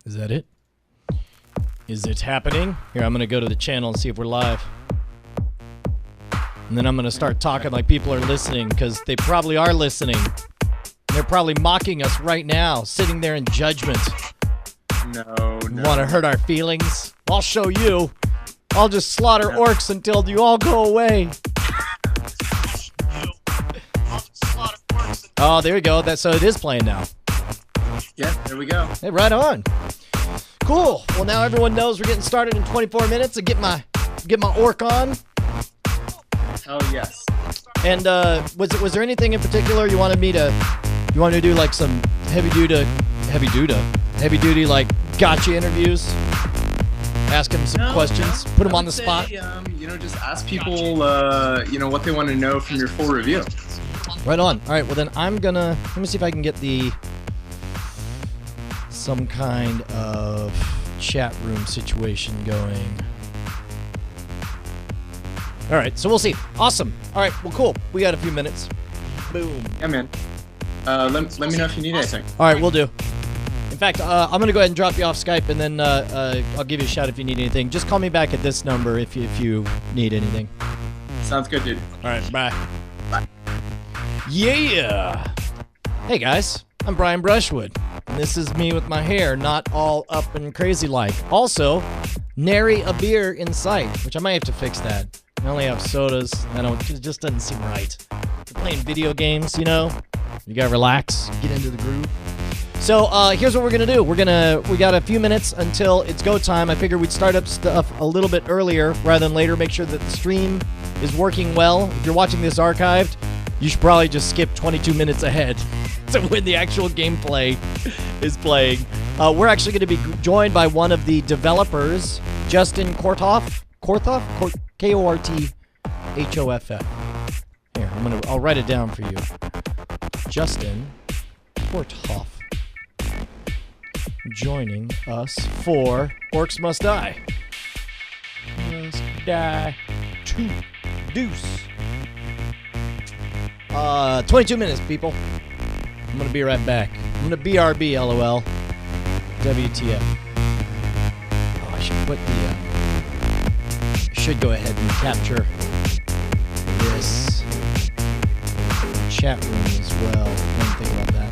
Is that it? Is it happening? Here, I'm gonna go to the channel and see if we're live. And then I'm gonna start talking like people are listening, because they probably are listening. They're probably mocking us right now, sitting there in judgment. No. Want to hurt our feelings? I'll show you. I'll just slaughter orcs until you all go away. Oh, there we go. So it is playing now. Yeah, there we go. Hey, right on. Cool. Well, now everyone knows we're getting started in 24 minutes to get my orc on. Oh yes. And was there anything in particular you wanted to do, like some heavy duty like gotcha interviews? Ask him some questions. Put him on the spot. Just ask people, what they want to know from your full review. Right on. All right. Well, then let me see if I can get some kind of chat room situation going. All right. So we'll see. Awesome. All right. Well, cool. We got a few minutes. Boom. Yeah, man. Let me know if you need anything. All right. We'll do. In fact, I'm gonna go ahead and drop you off Skype, and then I'll give you a shout if you need anything. Just call me back at this number if you need anything. Sounds good, dude. All right, bye. Bye. Yeah. Hey guys, I'm Brian Brushwood, and this is me with my hair not all up and crazy like. Also, nary a beer in sight, which I might have to fix that. I only have sodas. It just doesn't seem right. We're playing video games, you gotta relax, get into the groove. So here's what we're gonna do. We got a few minutes until it's go time. I figured we'd start up stuff a little bit earlier rather than later. Make sure that the stream is working well. If you're watching this archived, you should probably just skip 22 minutes ahead to when the actual gameplay is playing. We're actually going to be joined by one of the developers, Justin Korthoff. Korthoff? Here, I'll write it down for you. Justin Korthoff. Joining us for Orcs Must Die. Must Die 2. Deuce. 22 minutes, people. I'm gonna be right back. I'm gonna BRB, LOL. WTF. Oh, I should go ahead and capture this chat room as well. I didn't think about that.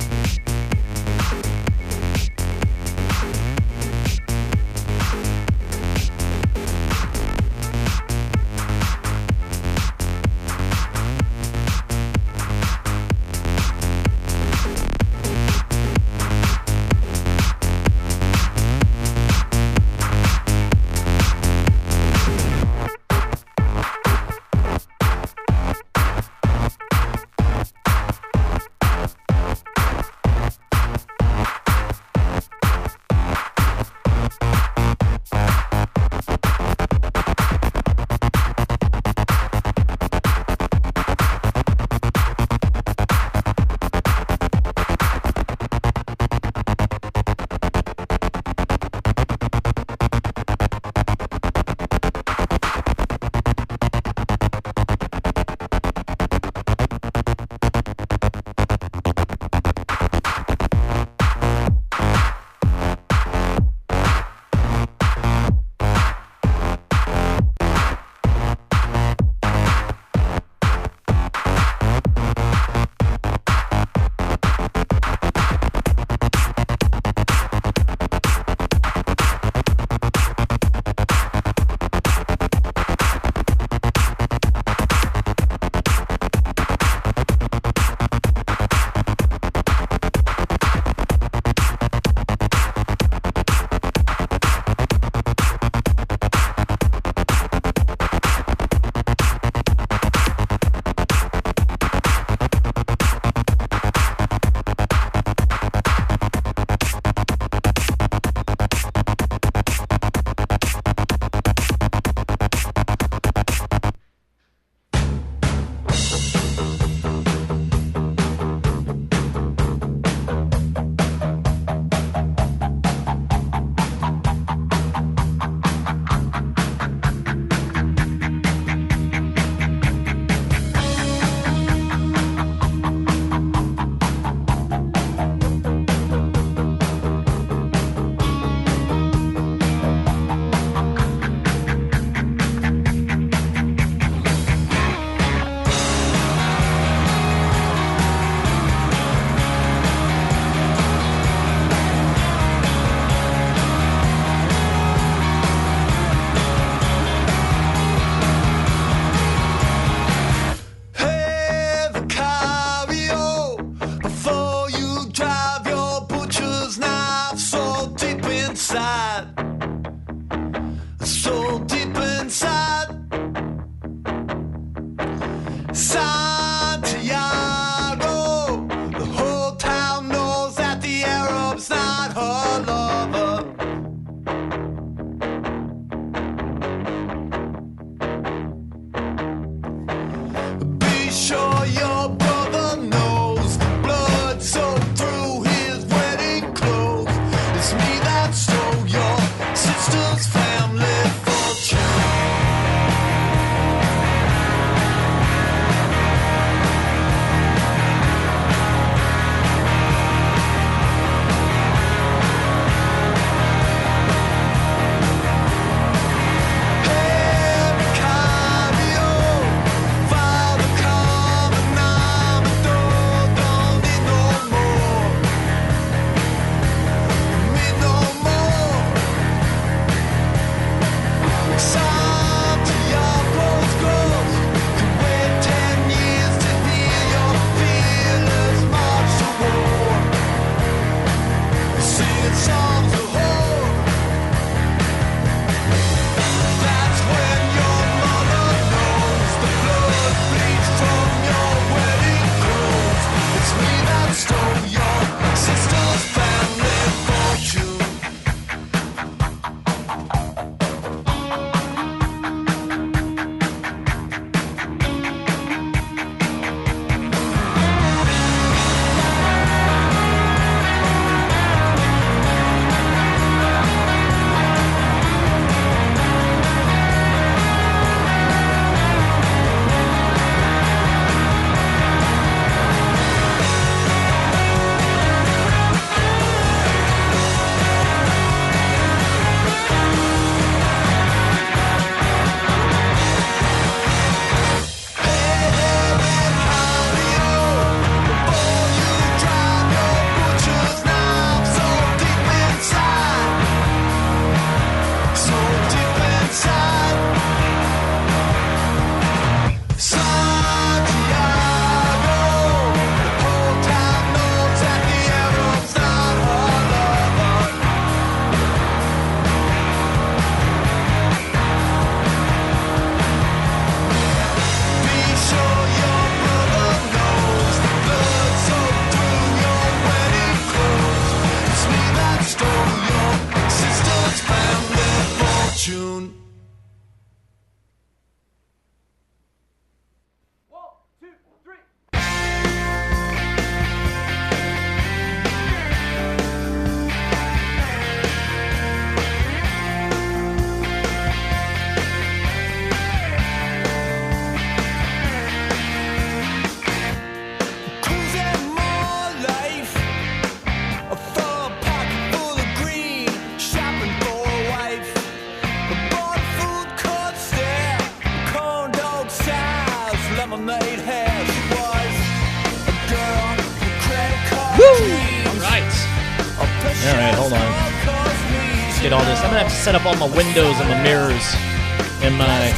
inside, so deep inside. Santiago, the whole town knows that the Arab's not her lover. Be sure your brother knows the blood soaked through his wedding clothes. It's me that stole your sister's family fortune. Alright, hold on. Let's get all this. I'm gonna have to set up all my windows and my mirrors and my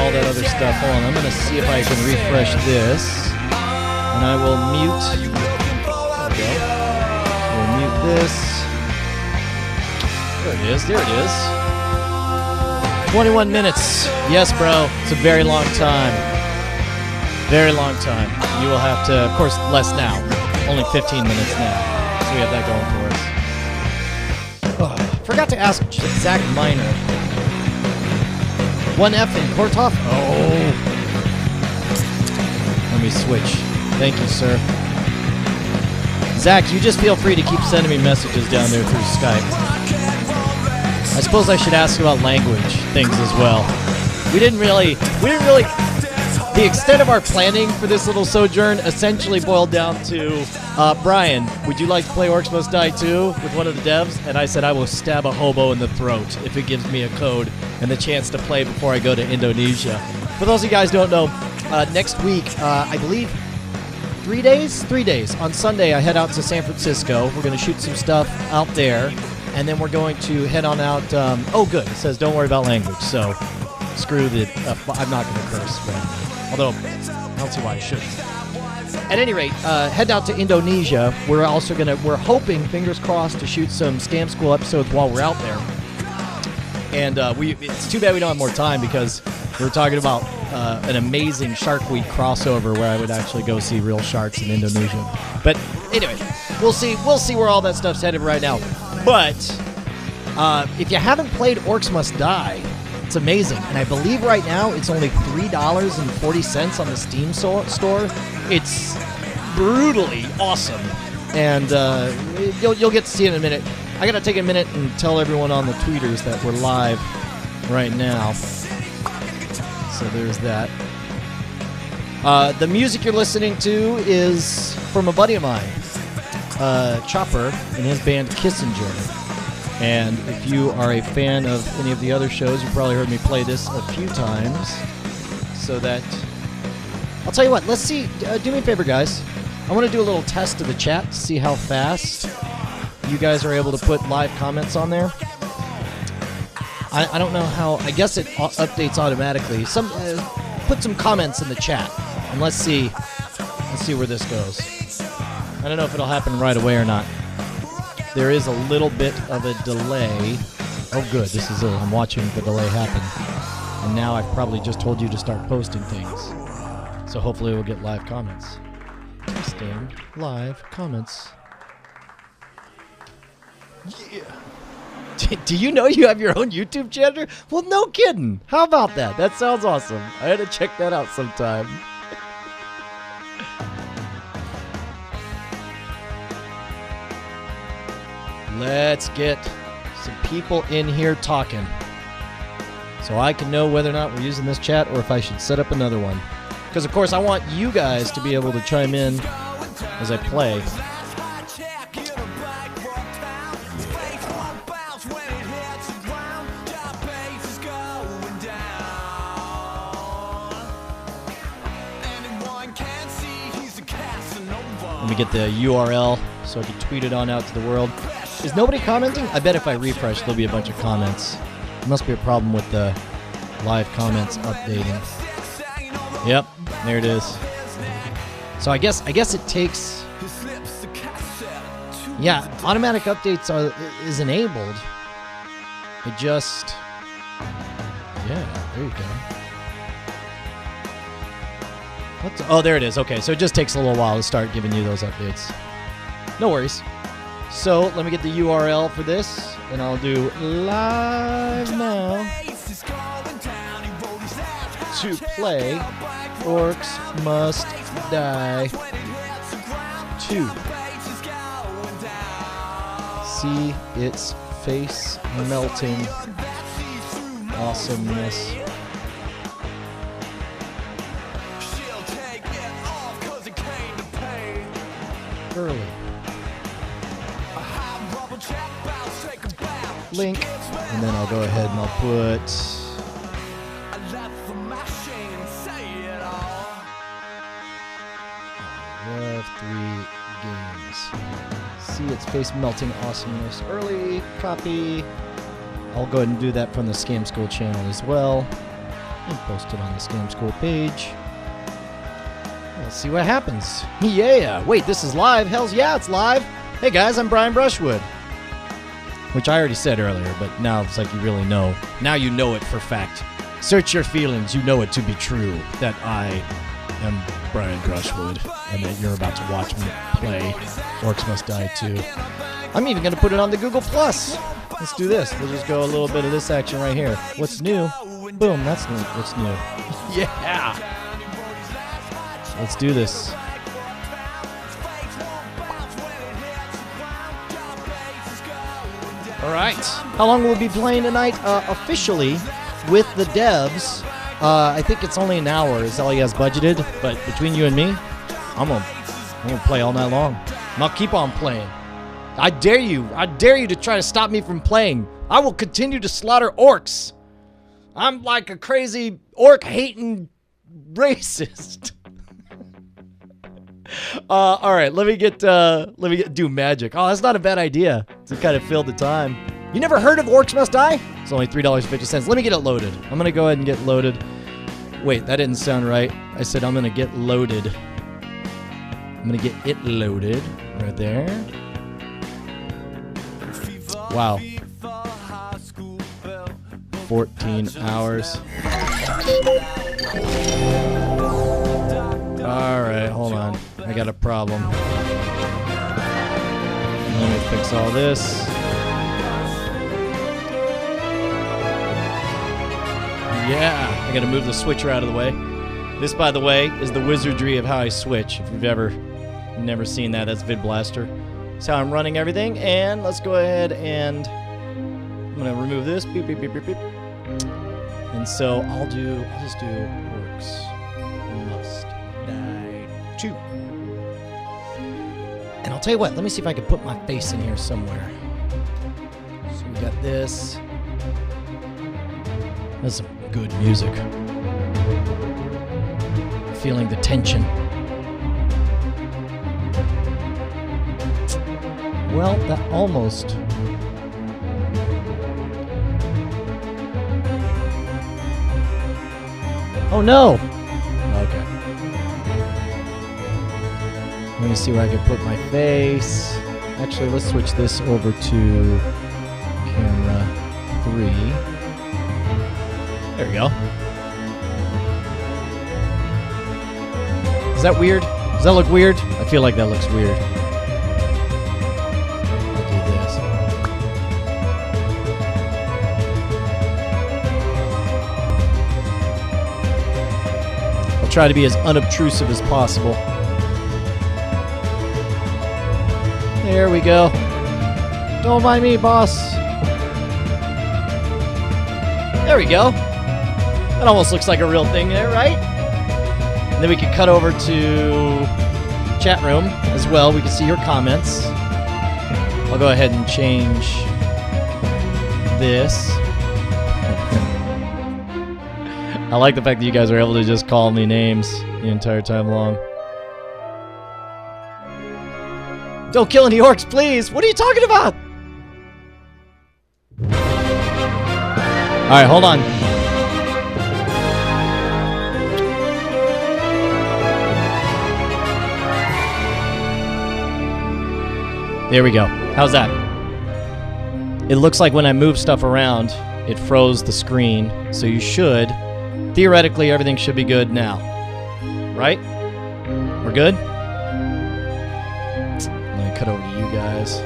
all that other stuff. Hold on, I'm gonna see if I can refresh this. And I will mute. There we go. We'll mute this. There it is, there it is. 21 minutes. Yes, bro. It's a very long time. Very long time. You will have to, of course, less now. Only 15 minutes now. So we have that going for us. Oh, forgot to ask Zach Miner. 1F in Korthoff? Oh. Let me switch. Thank you, sir. Zach, you just feel free to keep sending me messages down there through Skype. I suppose I should ask about language things as well. We didn't really, the extent of our planning for this little sojourn essentially boiled down to, Brian, would you like to play Orcs Must Die 2 with one of the devs? And I said I will stab a hobo in the throat if it gives me a code and the chance to play before I go to Indonesia. For those of you guys who don't know, next week, I believe, 3 days? 3 days. On Sunday, I head out to San Francisco. We're going to shoot some stuff out there. And then we're going to head on out. Oh, good. It says don't worry about language. So screw the. I'm not going to curse. But, although I don't see why I shouldn't. At any rate, head out to Indonesia. We're also we're hoping, fingers crossed, to shoot some Scam School episodes while we're out there. And it's too bad we don't have more time because we're talking about an amazing Shark Week crossover where I would actually go see real sharks in Indonesia. But anyway, we'll see where all that stuff's headed right now. But if you haven't played Orcs Must Die, it's amazing. And I believe right now it's only $3.40 on the Steam store. It's brutally awesome. And you'll get to see it in a minute. I got to take a minute and tell everyone on the tweeters that we're live right now. So there's that. The music you're listening to is from a buddy of mine, Chopper, and his band Kissinger. And if you are a fan of any of the other shows, you've probably heard me play this a few times. So that... I'll tell you what, let's see. Do me a favor, guys. I want to do a little test of the chat to see how fast you guys are able to put live comments on there. I don't know how... I guess it updates automatically. Put some comments in the chat, and let's see where this goes. I don't know if it'll happen right away or not. There is a little bit of a delay. Oh, good. This is I'm watching the delay happen. And now I've probably just told you to start posting things. So hopefully we'll get live comments. Testing live comments. Yeah. Do you know you have your own YouTube channel? Well, no kidding. How about that? That sounds awesome. I had to check that out sometime. Let's get some people in here talking so I can know whether or not we're using this chat or if I should set up another one. Because, of course, I want you guys to be able to chime in as I play. Let me get the URL so I can tweet it on out to the world. Is nobody commenting? I bet if I refresh, there'll be a bunch of comments. There must be a problem with the live comments updating. Yep, there it is. So I guess it takes... Yeah, automatic updates is enabled. It just... Yeah, there you go. Oh, there it is. Okay, so it just takes a little while to start giving you those updates. No worries. So, let me get the URL for this, and I'll do live now to play Orcs Must Die 2. See its face melting awesomeness. Early. Link, and then I'll go ahead and I'll put love 3 games. See its face melting awesomeness. Early copy. I'll go ahead and do that from the Scam School channel as well and post it on the Scam School page. Let's see what happens. Yeah! Wait, this is live? Hells yeah, it's live! Hey guys, I'm Brian Brushwood. Which I already said earlier, but now it's like you really know. Now you know it for fact. Search your feelings, you know it to be true. That I am Brian Brushwood, and that you're about to watch me play Orcs Must Die 2. I'm even going to put it on the Google+. Let's do this. We'll just go a little bit of this action right here. What's new? Boom, that's new. What's new? Yeah! Let's do this. All right. How long will we be playing tonight? Officially, with the devs, I think it's only an hour is all he has budgeted. But between you and me, I'm gonna play all night long. And I'll keep on playing. I dare you. I dare you to try to stop me from playing. I will continue to slaughter orcs. I'm like a crazy orc-hating racist. All right, let me do magic. Oh, that's not a bad idea to kind of fill the time. You never heard of Orcs Must Die? It's only $3.50. Let me get it loaded. I'm gonna go ahead and get loaded. Wait, that didn't sound right. I said I'm gonna get loaded. I'm gonna get it loaded right there. Wow. 14 hours. Alright, hold on. I got a problem. Let me fix all this. Yeah, I gotta move the switcher out of the way. This, by the way, is the wizardry of how I switch. If you've never seen that, that's VidBlaster. That's how I'm running everything. And let's go ahead and I'm gonna remove this. Beep, beep, beep, beep, beep. And so I'll just do Orcs Must Die 2. And I'll tell you what, let me see if I can put my face in here somewhere. So we got this. That's some good music. Feeling the tension. Well, that almost... Oh no! Okay. Let me see where I can put my face. Actually, let's switch this over to camera 3. There we go. Is that weird? Does that look weird? I feel like that looks weird. I'll do this. I'll try to be as unobtrusive as possible. There we go. Don't mind me, boss. There we go. That almost looks like a real thing there, right? And then we can cut over to chat room as well. We can see your comments. I'll go ahead and change this. I like the fact that you guys are able to just call me names the entire time long. Don't kill any orcs, please! What are you talking about? Alright, hold on. There we go. How's that? It looks like when I move stuff around, it froze the screen. So you should, theoretically, everything should be good now. Right? We're good? Let me cut over to you guys.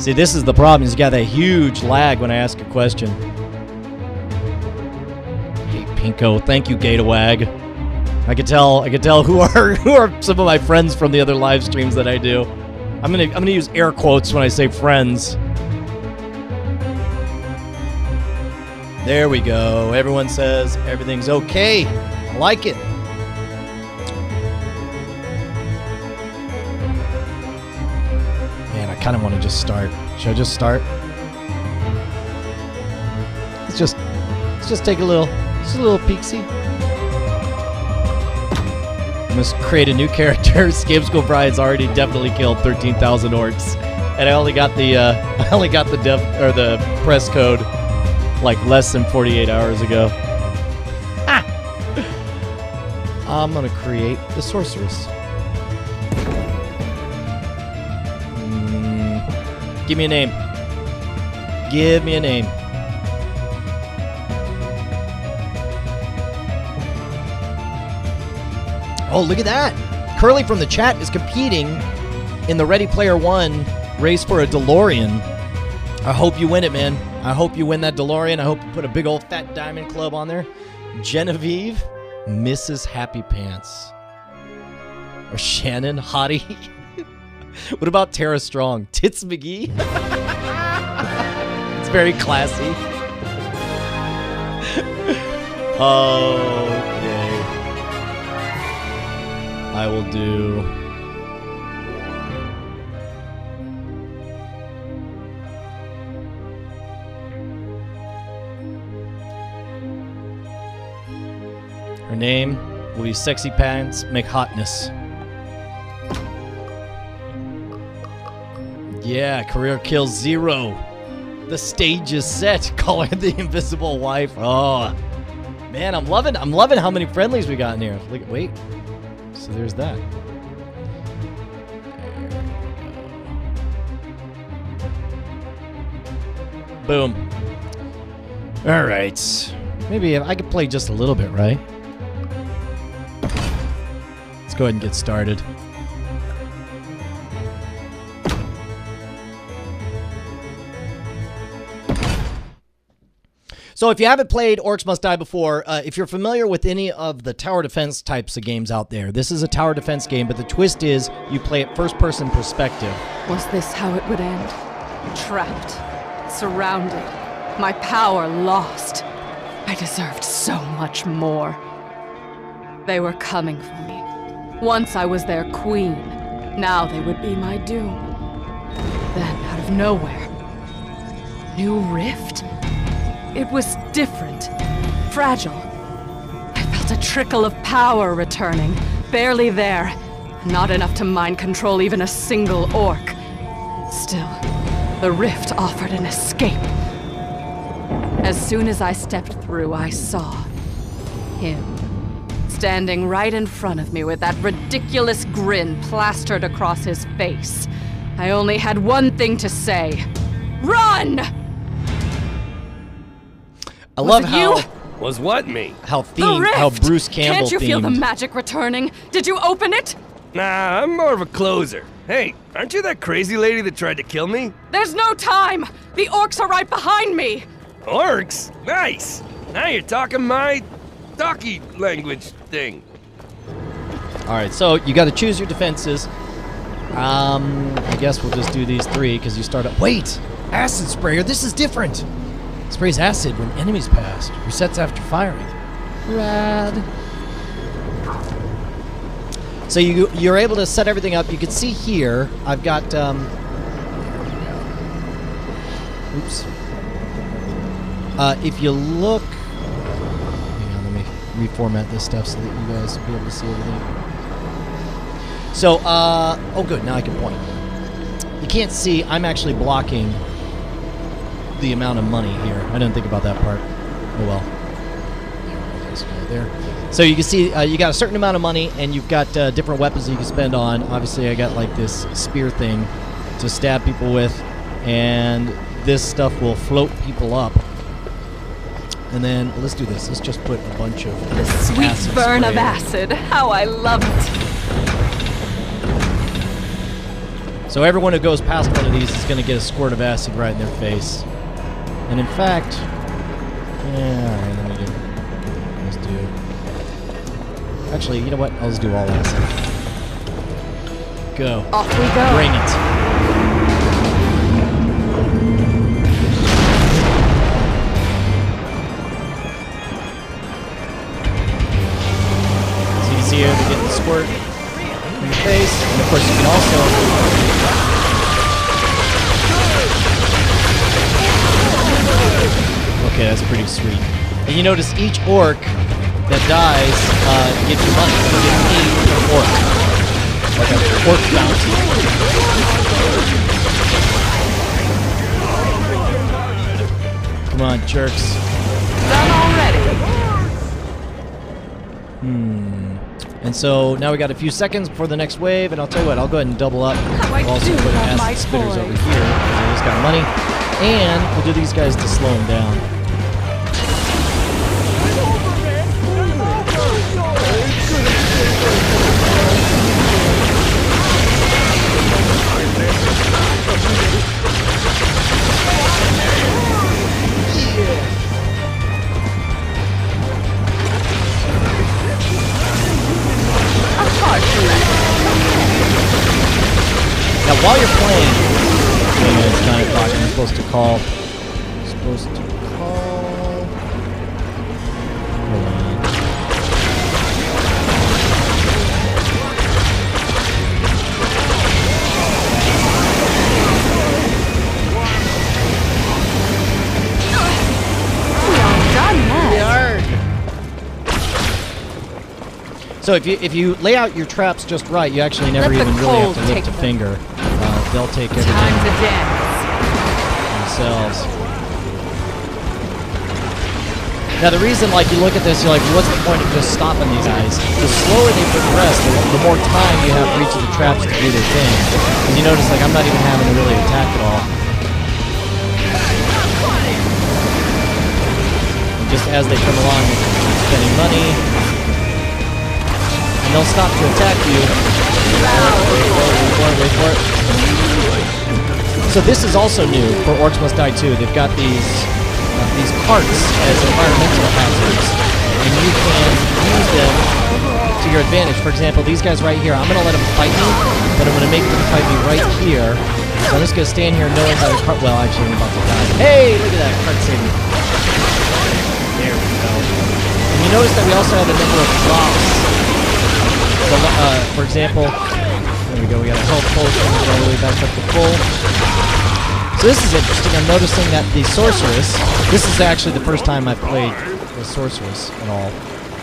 See, this is the problem, is you got that huge lag when I ask a question. Pinko, thank you, Gatawag. I could tell who are some of my friends from the other live streams that I do. I'm gonna use air quotes when I say friends. There we go. Everyone says everything's okay. I like it. Man, I kind of want to just start. Should I just start? Let's just take a little peeksy. I'm gonna create a new character. Scamskull Brian's already definitely killed 13,000 orcs, and I only got the the press code like less than 48 hours ago. Ah! I'm gonna create the sorceress. Give me a name. Give me a name. Oh, look at that. Curly from the chat is competing in the Ready Player One race for a DeLorean. I hope you win it, man. I hope you win that DeLorean. I hope you put a big old fat diamond club on there. Genevieve, Mrs. Happy Pants. Or Shannon, Hottie. What about Tara Strong? Tits McGee? It's very classy. Okay. I will do... Her name will be Sexy Pants McHotness. Yeah, career kill 0. The stage is set. Call her the invisible wife. Oh, man, I'm loving how many friendlies we got in here. Look, wait. So there's that. Boom. All right. Maybe I could play just a little bit, right? Let's go ahead and get started. So if you haven't played Orcs Must Die before, if you're familiar with any of the tower defense types of games out there, this is a tower defense game, but the twist is you play it first-person perspective. Was this how it would end? Trapped, surrounded, my power lost. I deserved so much more. They were coming for me. Once I was their queen, now they would be my doom. Then, out of nowhere, new rift? It was different, fragile. I felt a trickle of power returning, barely there. Not enough to mind control even a single orc. Still, the rift offered an escape. As soon as I stepped through, I saw him, standing right in front of me with that ridiculous grin plastered across his face. I only had one thing to say. Run! I love how... Was what me? How Bruce Campbell Can't you feel the themed. magic returning? Did you open it? Nah, I'm more of a closer. Hey, aren't you that crazy lady that tried to kill me? There's no time! The orcs are right behind me! Orcs? Nice! Now you're talking my talkie language thing. Alright, so you got to choose your defenses. I guess we'll just do these three because you start up. Wait! Acid sprayer, this is different! Sprays acid when enemies pass. Resets after firing. Rad. So you're able to set everything up. You can see here, I've got, oops. If you look, hang on, let me reformat this stuff so that you guys will be able to see everything. So, oh good, now I can point. You can't see, I'm actually blocking the amount of money here. I didn't think about that part. Oh well. This guy there. So you can see you got a certain amount of money, and you've got different weapons that you can spend on. Obviously, I got like this spear thing to stab people with, and this stuff will float people up. And then let's do this. Let's just put a bunch of The sweet acid burn of spray. acid. How I love it. So everyone who goes past one of these is going to get a squirt of acid right in their face. And in fact, yeah, all right, let's do. Actually, you know what? I'll just do all acid. Go. Off we go. Bring it. So you can see here, they're getting the squirt in the face, and of course you can also. Okay, that's pretty sweet. And you notice each orc that dies gives you money. You get paid per orc. Like an orc bounty. Come on, jerks. Done already. And so now we got a few seconds before the next wave, and I'll tell you what, I'll go ahead and double up. How I We'll also do put love my acid spitters toys. over here, because I just got money. And we'll do these guys to slow them down. Now, while you're playing, it's 9 o'clock, and I'm supposed to call. Hold on. So if you lay out your traps just right, you actually never Let the even really have cold to lift take a them. finger. They'll take everything Time to dance. themselves. Now the reason, like, you look at this, you're like, what's the point of just stopping these guys? The slower they progress, the more time you have for each of the traps to do their thing. And you notice, like, I'm not even having to really attack at all. And just as they come along, you're spending money. And they'll stop to attack you. Wait for it. So this is also new for Orcs Must Die 2. They've got these carts as environmental hazards, and you can use them to your advantage. For example, these guys right here, I'm going to let them fight me, but I'm going to make them fight me right here. So I'm just going to stand here knowing that cart. Well, actually, I'm about to die. Hey, look at that cart saving. There we go. And you notice that we also have a number of drops. So, for example, there we go. We got a health potion all the way back up to full. So this is interesting. I'm noticing that the sorceress, this is actually the first time I've played the sorceress at all.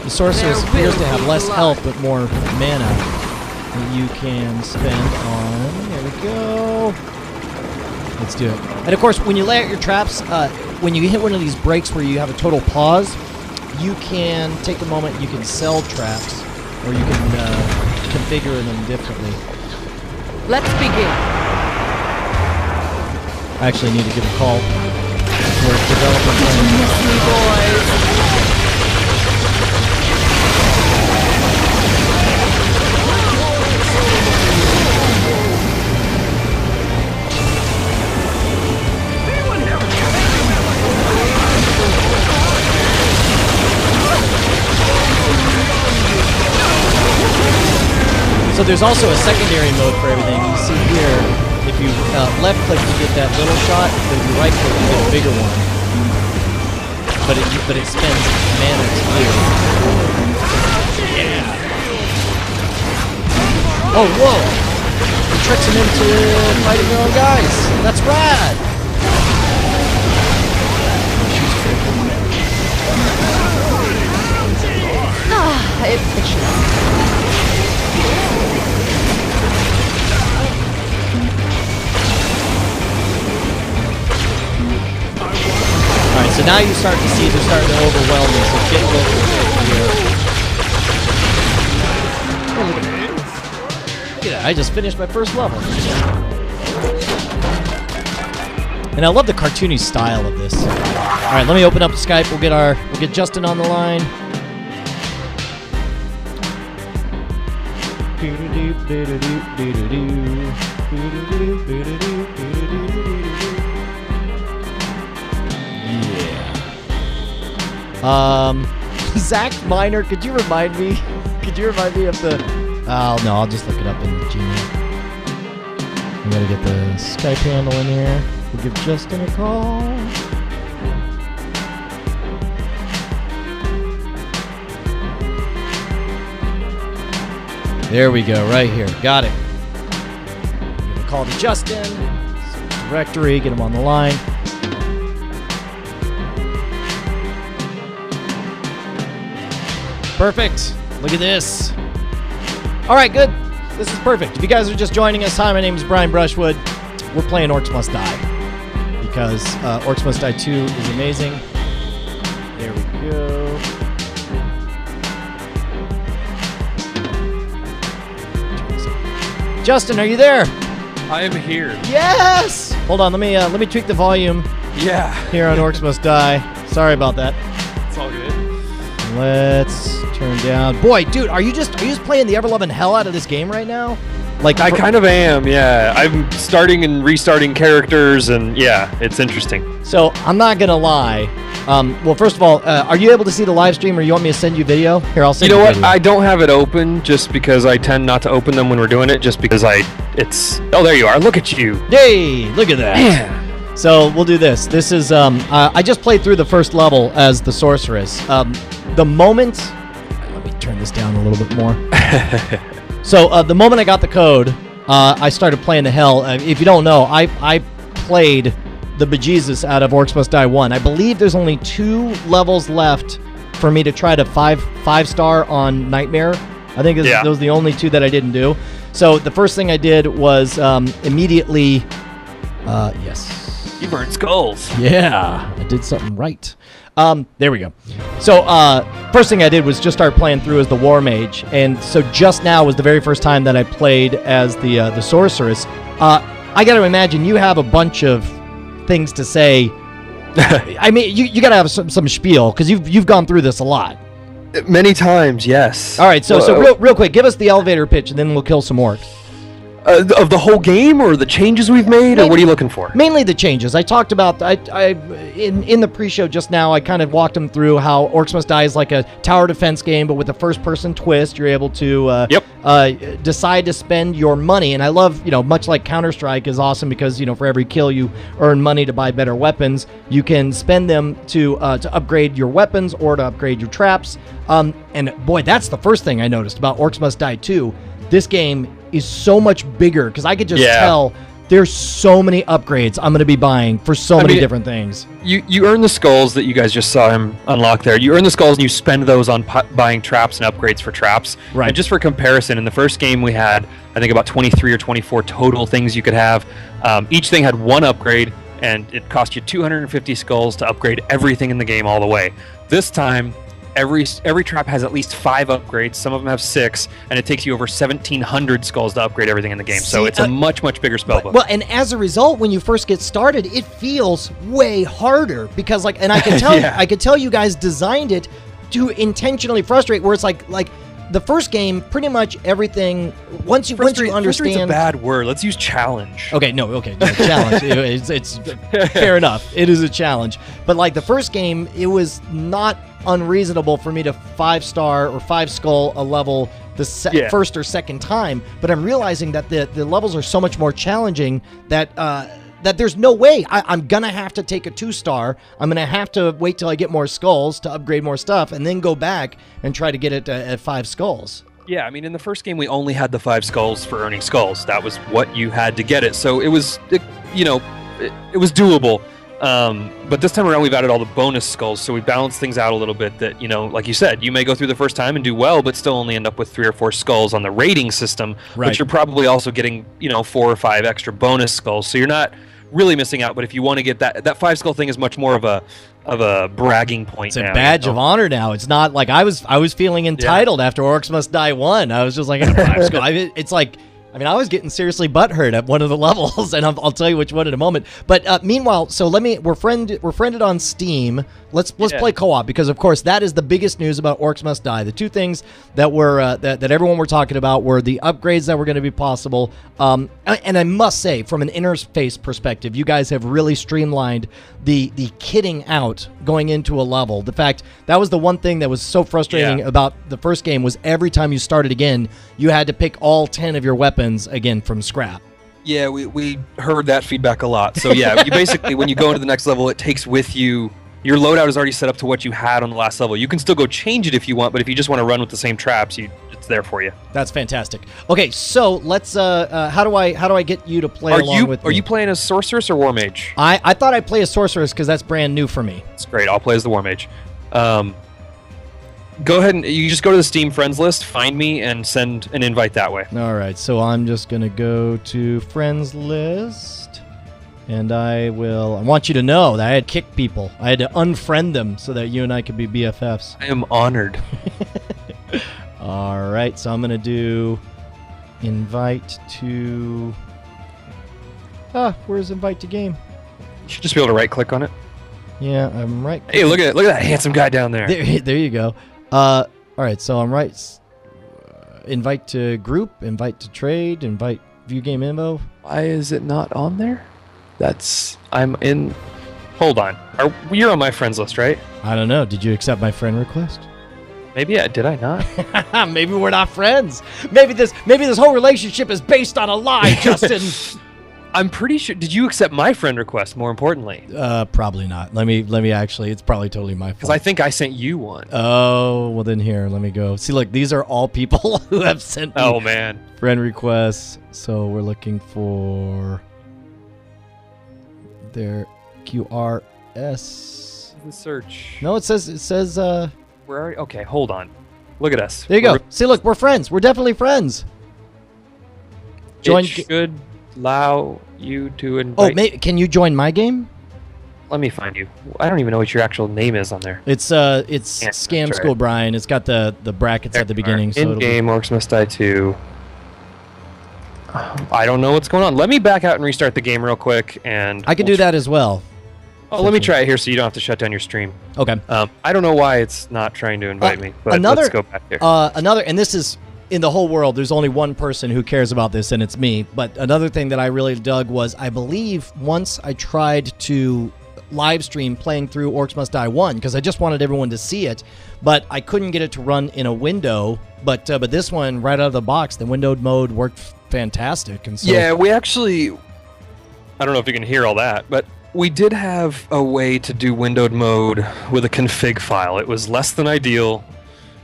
The sorceress appears to have less health but more mana that you can spend on. There we go. Let's do it. And of course, when you lay out your traps, when you hit one of these breaks where you have a total pause, you can take a moment, you can sell traps, or you can configure them differently. Let's begin. I actually need to give a call to our developer friend. Miss me, boys. So there's also a secondary mode for everything. You see here, if you left click to get that little shot, but if you right click you get a bigger one. But it spends mana to you. Yeah. Oh, whoa! It tricks him into fighting your own guys. That's rad. Ah, it itches. Alright, so now you start to see they're starting to overwhelm me, so get a little bit here. Oh, look at that. Look at that, I just finished my first level. And I love the cartoony style of this. Alright, let me open up Skype, we'll get Justin on the line. Zach Miner, could you remind me? Could you remind me of the? Oh no, I'll just look it up in Gmail. I gotta get the Skype handle in here. We'll give Justin a call. There we go, right here. Got it. Give a call to Justin. Directory, get him on the line. Perfect. Look at this. All right, good. This is perfect. If you guys are just joining us, hi, my name is Brian Brushwood. We're playing Orcs Must Die because Orcs Must Die 2 is amazing. There we go. Justin, are you there? I am here. Yes. Hold on. Let me tweak the volume. Yeah. Here on Orcs Must Die. Sorry about that. It's all good. Let's turn down. Boy, dude, are you just playing the ever-loving hell out of this game right now? Like I kind of am, yeah. I'm starting and restarting characters, and yeah, it's interesting. So I'm not gonna lie. Well, first of all, are you able to see the live stream, or you want me to send you video? Here, I'll send you. You know what? Video. I don't have it open just because I tend not to open them when we're doing it. Just because Oh, there you are. Look at you. Hey, look at that. Yeah. So we'll do this. This is I just played through the first level as the sorceress. The moment. Let me turn this down a little bit more. So the moment I got the code, I started playing the hell. If you don't know, I played the bejesus out of Orcs Must Die 1. I believe there's only 2 levels left for me to try to 5-star on Nightmare. I think those are the only 2 that I didn't do. So the first thing I did was immediately, yes. You burnt skulls. Yeah, I did something right. There we go. So, first thing I did was just start playing through as the War Mage, and so just now was the very first time that I played as the Sorceress. I got to imagine you have a bunch of things to say. I mean, you got to have some spiel because you've gone through this a lot. Many times, yes. All right, so real quick, give us the elevator pitch, and then we'll kill some orcs. Of the whole game, or the changes we've made, or what are you looking for? Mainly the changes. I talked about in the pre-show just now. I kind of walked them through how Orcs Must Die is like a tower defense game, but with a first-person twist. You're able to decide to spend your money, and I love, much like Counter-Strike is awesome because for every kill you earn money to buy better weapons. You can spend them to upgrade your weapons or to upgrade your traps. And boy, that's the first thing I noticed about Orcs Must Die 2. This game is so much bigger because I could just tell there's so many upgrades I'm going to be buying for so many different things. You earn the skulls that you guys just saw him unlock there. You earn the skulls and you spend those on buying traps and upgrades for traps. Right. And just for comparison, in the first game we had, I think, about 23 or 24 total things you could have. Each thing had one upgrade, and it cost you 250 skulls to upgrade everything in the game all the way. This time, every trap has at least 5 upgrades. Some of them have 6, and it takes you over 1,700 skulls to upgrade everything in the game. So it's a much bigger spell book. Well, and as a result, when you first get started, it feels way harder because, and I can tell, I could tell you guys designed it to intentionally frustrate. Where it's like the first game, pretty much everything. Once you understand, frustrate's a bad word. Let's use challenge. No, challenge. it's fair enough. It is a challenge, but like the first game, it was not unreasonable for me to 5-star or 5-skull a level the first or second time, but I'm realizing that the levels are so much more challenging that there's no way I'm gonna have to take a 2-star. I'm gonna have to wait till I get more skulls to upgrade more stuff, and then go back and try to get it at 5 skulls. Yeah, I mean, in the first game we only had the 5 skulls for earning skulls. That was what you had to get it. So it was doable. But this time around, we've added all the bonus skulls, so we balanced things out a little bit. That, like you said, you may go through the first time and do well, but still only end up with 3 or 4 skulls on the rating system. Right. But you're probably also getting 4 or 5 extra bonus skulls, so you're not really missing out. But if you want to get that 5-skull thing is much more of a bragging point. It's a badge of honor now. It's not like I was feeling entitled after Orcs Must Die 1. I was just like, 5 skull. It's like, I was getting seriously butthurt at one of the levels, and I'll tell you which one in a moment. But meanwhile, so we're friended on Steam. Let's play co-op because, of course, that is the biggest news about Orcs Must Die. The two things that were that everyone were talking about were the upgrades that were going to be possible. And I must say, from an interface perspective, you guys have really streamlined the kitting out going into a level. The fact that was the one thing that was so frustrating about the first game was every time you started again, you had to pick all 10 of your weapons again from scrap. Yeah, we heard that feedback a lot. So yeah, you basically, when you go into the next level, it takes with you, your loadout is already set up to what you had on the last level. You can still go change it if you want, but if you just want to run with the same traps, it's there for you. That's fantastic. Okay, so let's how do I get you to play along with me? Are you playing as Sorceress or War Mage? I thought I'd play as Sorceress because that's brand new for me. That's great. I'll play as the War Mage. Go ahead and you just go to the Steam friends list, find me, and send an invite that way. All right, so I'm just going to go to friends list, and I want you to know that I had kicked people. I had to unfriend them so that you and I could be BFFs. I am honored. All right, so I'm going to do invite to... where's invite to game? You should just be able to right-click on it. Yeah, I'm right. Hey, look at that handsome guy down there. There you go. All right, so I'm right. Invite to group, invite to trade, invite view game info. Why is it not on there? I'm in. Hold on. You're on my friends list, right? I don't know. Did you accept my friend request? Maybe did I not? Maybe we're not friends. Maybe this whole relationship is based on a lie, Justin. I'm pretty sure. Did you accept my friend request? More importantly, probably not. Let me actually. It's probably totally my fault. Because I think I sent you one. Oh well, then here. Let me go. See, look, these are all people who have sent me friend requests. So we're looking for their QRS. The search. No, it says. Where are you? Okay, hold on. Look at us. There you go. See, look, we're friends. We're definitely friends. Join. It should allow you to invite. Oh, can you join my game? Let me find you. I don't even know what your actual name is on there. It's Scam that's School right. Brian. It's got the brackets at the beginning. So In it'll be- game, Orcs Must Die 2. I don't know what's going on. Let me back out and restart the game real quick, and I can do that as well. Oh, let me try it here so you don't have to shut down your stream. Okay. I don't know why it's not trying to invite me, but let's go back here. And this is in the whole world. There's only one person who cares about this, and it's me. But another thing that I really dug was, I believe once I tried to live stream playing through Orcs Must Die 1 because I just wanted everyone to see it, but I couldn't get it to run in a window. But this one, right out of the box, the windowed mode worked fantastic. And so yeah, we actually, I don't know if you can hear all that, but we did have a way to do windowed mode with a config file. It was less than ideal,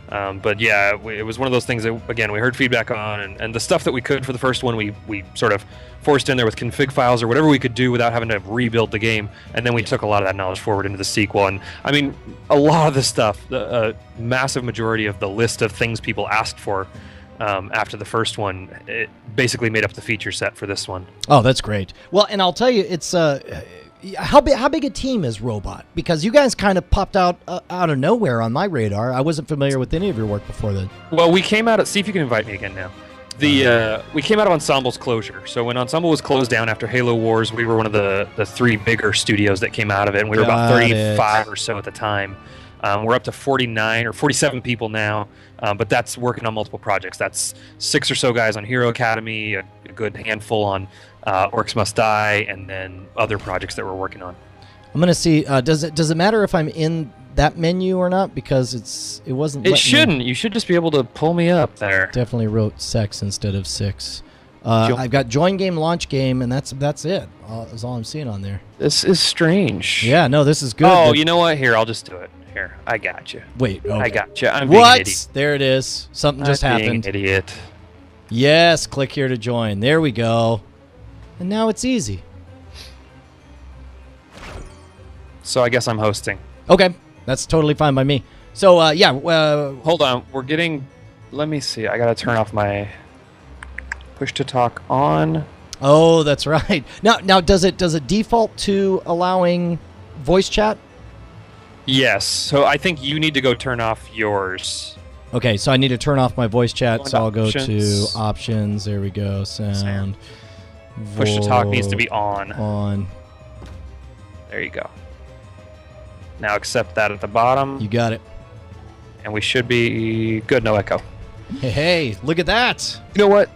but yeah, it was one of those things that, again, we heard feedback on, and the stuff that we could for the first one, we sort of forced in there with config files or whatever we could do without having to rebuild the game, and then we took a lot of that knowledge forward into the sequel. And I mean, a lot of the stuff, the massive majority of the list of things people asked for after the first one, it basically made up the feature set for this one. Oh, that's great. Well, and I'll tell you, it's how big a team is Robot? Because you guys kind of popped out of nowhere on my radar. I wasn't familiar with any of your work before then. Well, we came out at, see if you can invite me again now. We came out of Ensemble's closure. So when Ensemble was closed down after Halo Wars, we were one of the three bigger studios that came out of it, and we were about 35 or so at the time. We're up to 49 or 47 people now, but that's working on multiple projects. That's 6 or so guys on Hero Academy, a good handful on Orcs Must Die, and then other projects that we're working on. I'm gonna see. Does it matter if I'm in that menu or not? Because it wasn't. It shouldn't. You should just be able to pull me up there. Definitely wrote sex instead of 6. I've got join game, launch game, and that's it. That's all I'm seeing on there. This is strange. Yeah, no, this is good. Oh, you know what? Here, I'll just do it. Here, I got you. Wait, okay. I got you. I'm being an idiot. What? There it is. Something just happened. Being an idiot. Yes, click here to join. There we go. And now it's easy. So I guess I'm hosting. Okay, that's totally fine by me. So yeah. Hold on, we're getting. Let me see. I gotta turn off my push to talk on. Oh, that's right. Now, does it default to allowing voice chat? Yes. So I think you need to go turn off yours. Okay, so I need to turn off my voice chat. So I'll go to Options. options. There we go. Sound. Push to talk needs to be on. On. There you go. Now accept that at the bottom, You got it. and we should be good. No echo. Hey, look at that. You know what?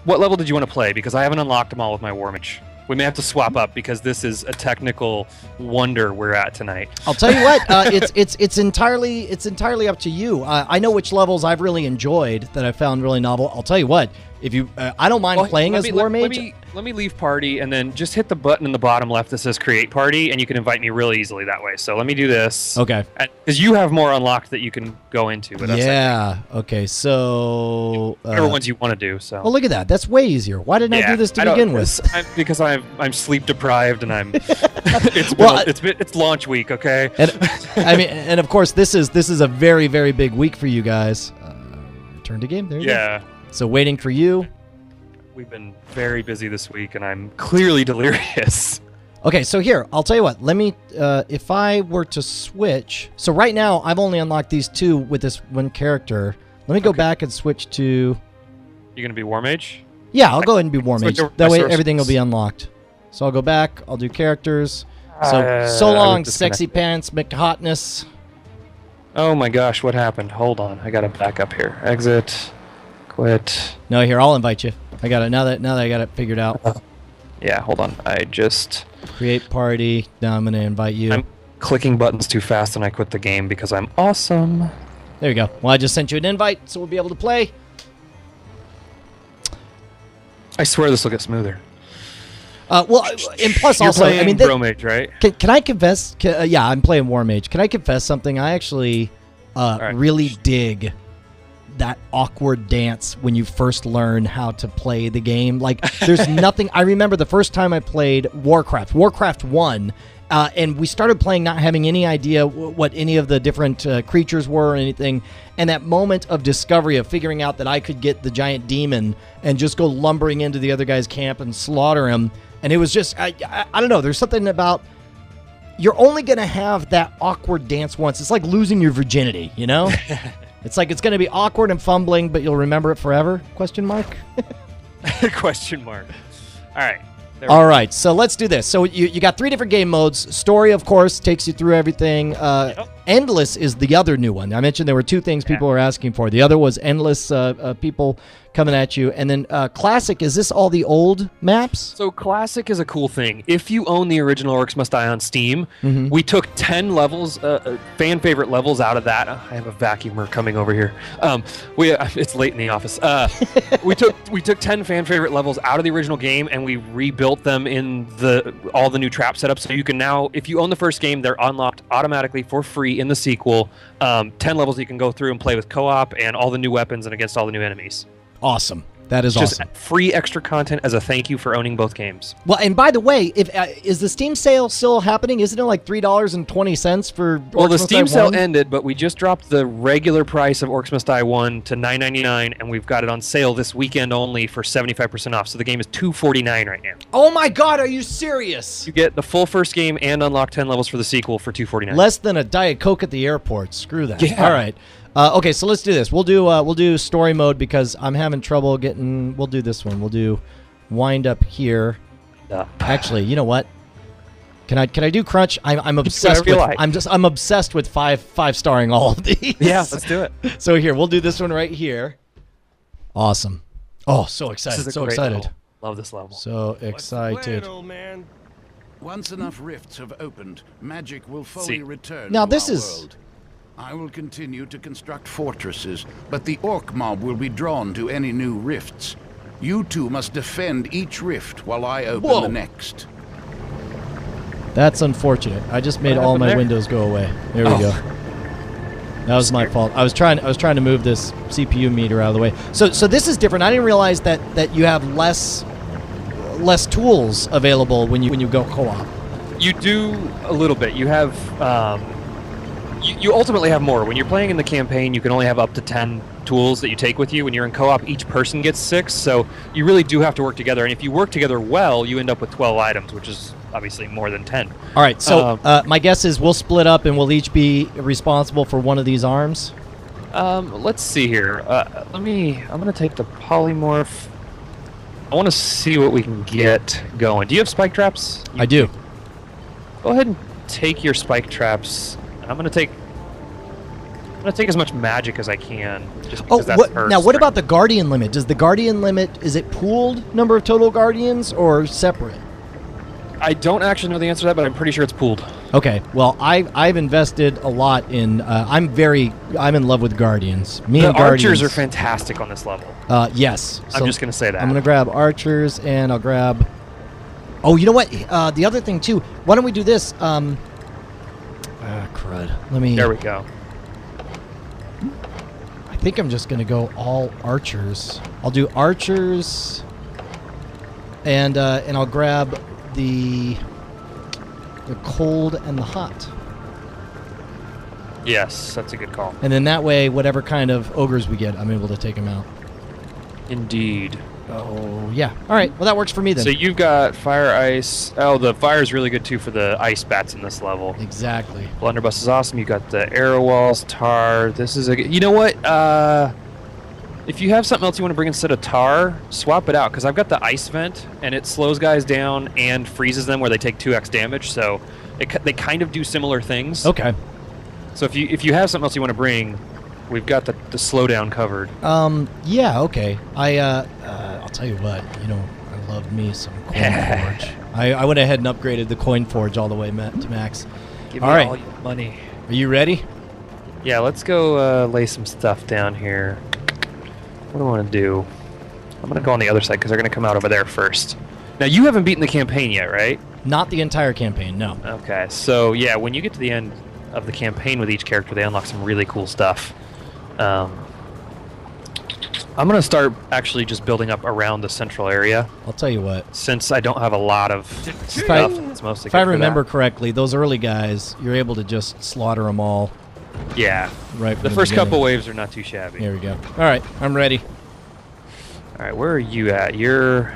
What level did you want to play? Because I haven't unlocked them all with my War Mage. We may have to swap up because this is a technical wonder we're at tonight. I'll tell you what. It's entirely up to you. I know which levels I've really enjoyed that I found really novel. I'll tell you what. If you, I don't mind playing as War Mage. Let me leave party and then just hit the button in the bottom left that says create party, and you can invite me real easily that way. So let me do this. Okay. Because you have more unlocked that you can go into. But Yeah. Okay. So. Whatever ones you want to do. So. Well, look at that. That's way easier. Why didn't I do this to begin with? Because I'm sleep deprived and I'm. It's launch week. Okay. And, I mean, and of course, this is a very, very big week for you guys. Return to game. There you go. So waiting for you. We've been very busy this week, and I'm clearly delirious. Okay, so here, I'll tell you what. Let me, if I were to switch. So right now, I've only unlocked these 2 with this one character. Let me go back and switch to. You're going to be War Mage? Yeah, I'll go ahead and be War Mage. Switch over That my way sources. everything will be unlocked. So I'll go back. I'll do characters. So long, sexy pants, McHotness. Oh my gosh, what happened? Hold on, I got to back up here. Exit. Quit. No, here, I'll invite you. I got it. Now that I got it figured out. Yeah, hold on. I just... Create party. Now I'm going to invite you. I'm clicking buttons too fast and I quit the game because I'm awesome. There you go. Well, I just sent you an invite, so we'll be able to play. I swear this will get smoother. Well, and plus You're also, playing I mean, Bro Mage, right? Can I confess? Yeah, I'm playing War Mage. Can I confess something? I actually really dig that awkward dance when you first learn how to play the game. Like, there's nothing. I remember the first time I played Warcraft 1, and we started playing not having any idea what any of the different creatures were or anything. And that moment of discovery of figuring out that I could get the giant demon and just go lumbering into the other guy's camp and slaughter him. And it was just, I don't know, there's something about you're only going to have that awkward dance once. It's like losing your virginity, you know? It's like it's going to be awkward and fumbling, but you'll remember it forever? Question mark? Question mark. All right. All right, so let's do this. So you got 3 different game modes. Story, of course, takes you through everything. Endless is the other new one. I mentioned there were 2 things people were asking for. The other was Endless, people coming at you. And then Classic, is this all the old maps? So Classic is a cool thing. If you own the original Orcs Must Die on Steam, we took 10 levels, fan favorite levels out of that. I have a vacuumer coming over here. It's late in the office. we took 10 fan favorite levels out of the original game, and we rebuilt them in all the new trap setups. So you can now, if you own the first game, they're unlocked automatically for free in the sequel. 10 levels you can go through and play with co-op and all the new weapons and against all the new enemies. Awesome. That is awesome. Just free extra content as a thank you for owning both games. Well, and by the way, if is the Steam sale still happening? Isn't it like $3.20 for Orcs Well, the Must Steam Die sale 1? ended, but we just dropped the regular price of Orcs Must Die 1 to $9.99, and we've got it on sale this weekend only for 75% off. So the game is $2.49 right now. Oh my God, are you serious? You get the full first game and unlock 10 levels for the sequel for $2.49. Less than a Diet Coke at the airport. Screw that. Yeah. All right. Okay, so let's do this. We'll do story mode because I'm having trouble getting. We'll do this one. We'll do wind up here. Actually, you know what? Can I do crunch? I'm obsessed with. Like. I'm obsessed with five starring all of these. Yeah, let's do it. So here, we'll do this one right here. Awesome. Oh, so excited. This is a So great excited. level. Love this level. So excited. What's the plan, old man? Once enough rifts have opened, magic will fully return Now to this our is- world. I will continue to construct fortresses, but the orc mob will be drawn to any new rifts. You two must defend each rift while I open Whoa. the next. That's unfortunate. I just made all happened my there? windows go away. There we go. That was my fault. I was trying to move this CPU meter out of the way. So this is different. I didn't realize that you have less tools available when you go co-op. You do a little bit. You have you ultimately have more. When you're playing in the campaign, you can only have up to 10 tools that you take with you. When you're in co-op, each person gets 6, so you really do have to work together. And if you work together well, you end up with 12 items, which is obviously more than 10. All right, so my guess is we'll split up and we'll each be responsible for one of these arms. Let's see here. I'm going to take the polymorph. I want to see what we can get going. Do you have spike traps? I do. Go ahead and take your spike traps. I'm gonna take as much magic as I can. Just because that's her now what strength. about the guardian limit? Does the guardian limit, is it pooled number of total guardians or separate? I don't actually know the answer to that, but I'm pretty sure it's pooled. Okay, well I've invested a lot in. I'm in love with guardians. The and guardians archers are fantastic on this level. Yes. I'm just gonna say that. I'm gonna grab archers and I'll grab. Oh, you know what? The other thing too. Why don't we do this? Crud. Let me. There we go. I think I'm just gonna go all archers. I'll do archers, and I'll grab the cold and the hot. Yes, that's a good call. And then that way, whatever kind of ogres we get, I'm able to take them out. Indeed. Oh yeah. All right. Well, that works for me then. So you've got fire, ice. Oh, the fire is really good too for the ice bats in this level. Exactly. Blunderbuss is awesome. You got the arrow walls, tar. This is a. You know what? If you have something else you want to bring instead of tar, swap it out because I've got the ice vent and it slows guys down and freezes them where they take 2x damage. So they kind of do similar things. Okay. So if you have something else you want to bring, we've got the slowdown covered. Yeah. Okay. I'll tell you what. You know, I love me some coin forge. I went ahead and upgraded the coin forge all the way to max. Give all me right. all your money. Are you ready? Yeah. Let's go lay some stuff down here. What do I want to do? I'm going to go on the other side because they're going to come out over there first. Now, you haven't beaten the campaign yet, right? Not the entire campaign, no. Okay, so yeah, when you get to the end of the campaign with each character, they unlock some really cool stuff. I'm going to start actually just building up around the central area. I'll tell you what. Since I don't have a lot of stuff, it's mostly if I good for remember that. correctly, those early guys, you're able to just slaughter them all. Yeah. Right. From The first beginning. couple waves are not too shabby. Here we go. All right, I'm ready. All right, where are you at? You're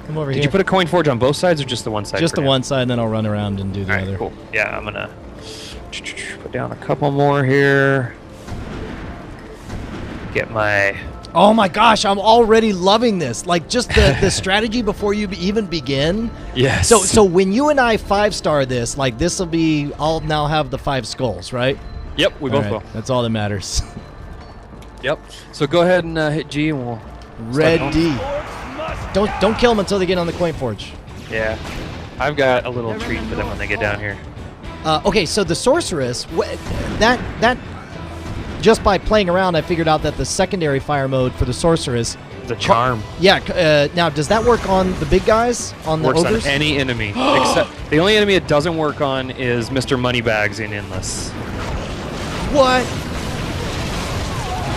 Come over Did here. you put a coin forge on both sides or just the one side? Just for the now? one side, and then I'll run around and do the All right, other. cool. Yeah, I'm gonna put down a couple more here. Get my. Oh my gosh, I'm already loving this. Like, just the strategy before you even begin. Yes. So when you and I 5-star this, like, this will be, I'll now have the 5 skulls, right? Yep, we both will. That's all that matters. Yep. So go ahead and hit G, and we'll. Ready. Don't kill them until they get on the coin forge. Yeah. I've got a little treat for them when they get down here. Okay, so the sorceress, that just by playing around, I figured out that the secondary fire mode for the sorceress. The charm. Yeah. Now, does that work on the big guys? On the Works ogres? on any enemy. Except the only enemy it doesn't work on is Mr. Moneybags in Endless. What?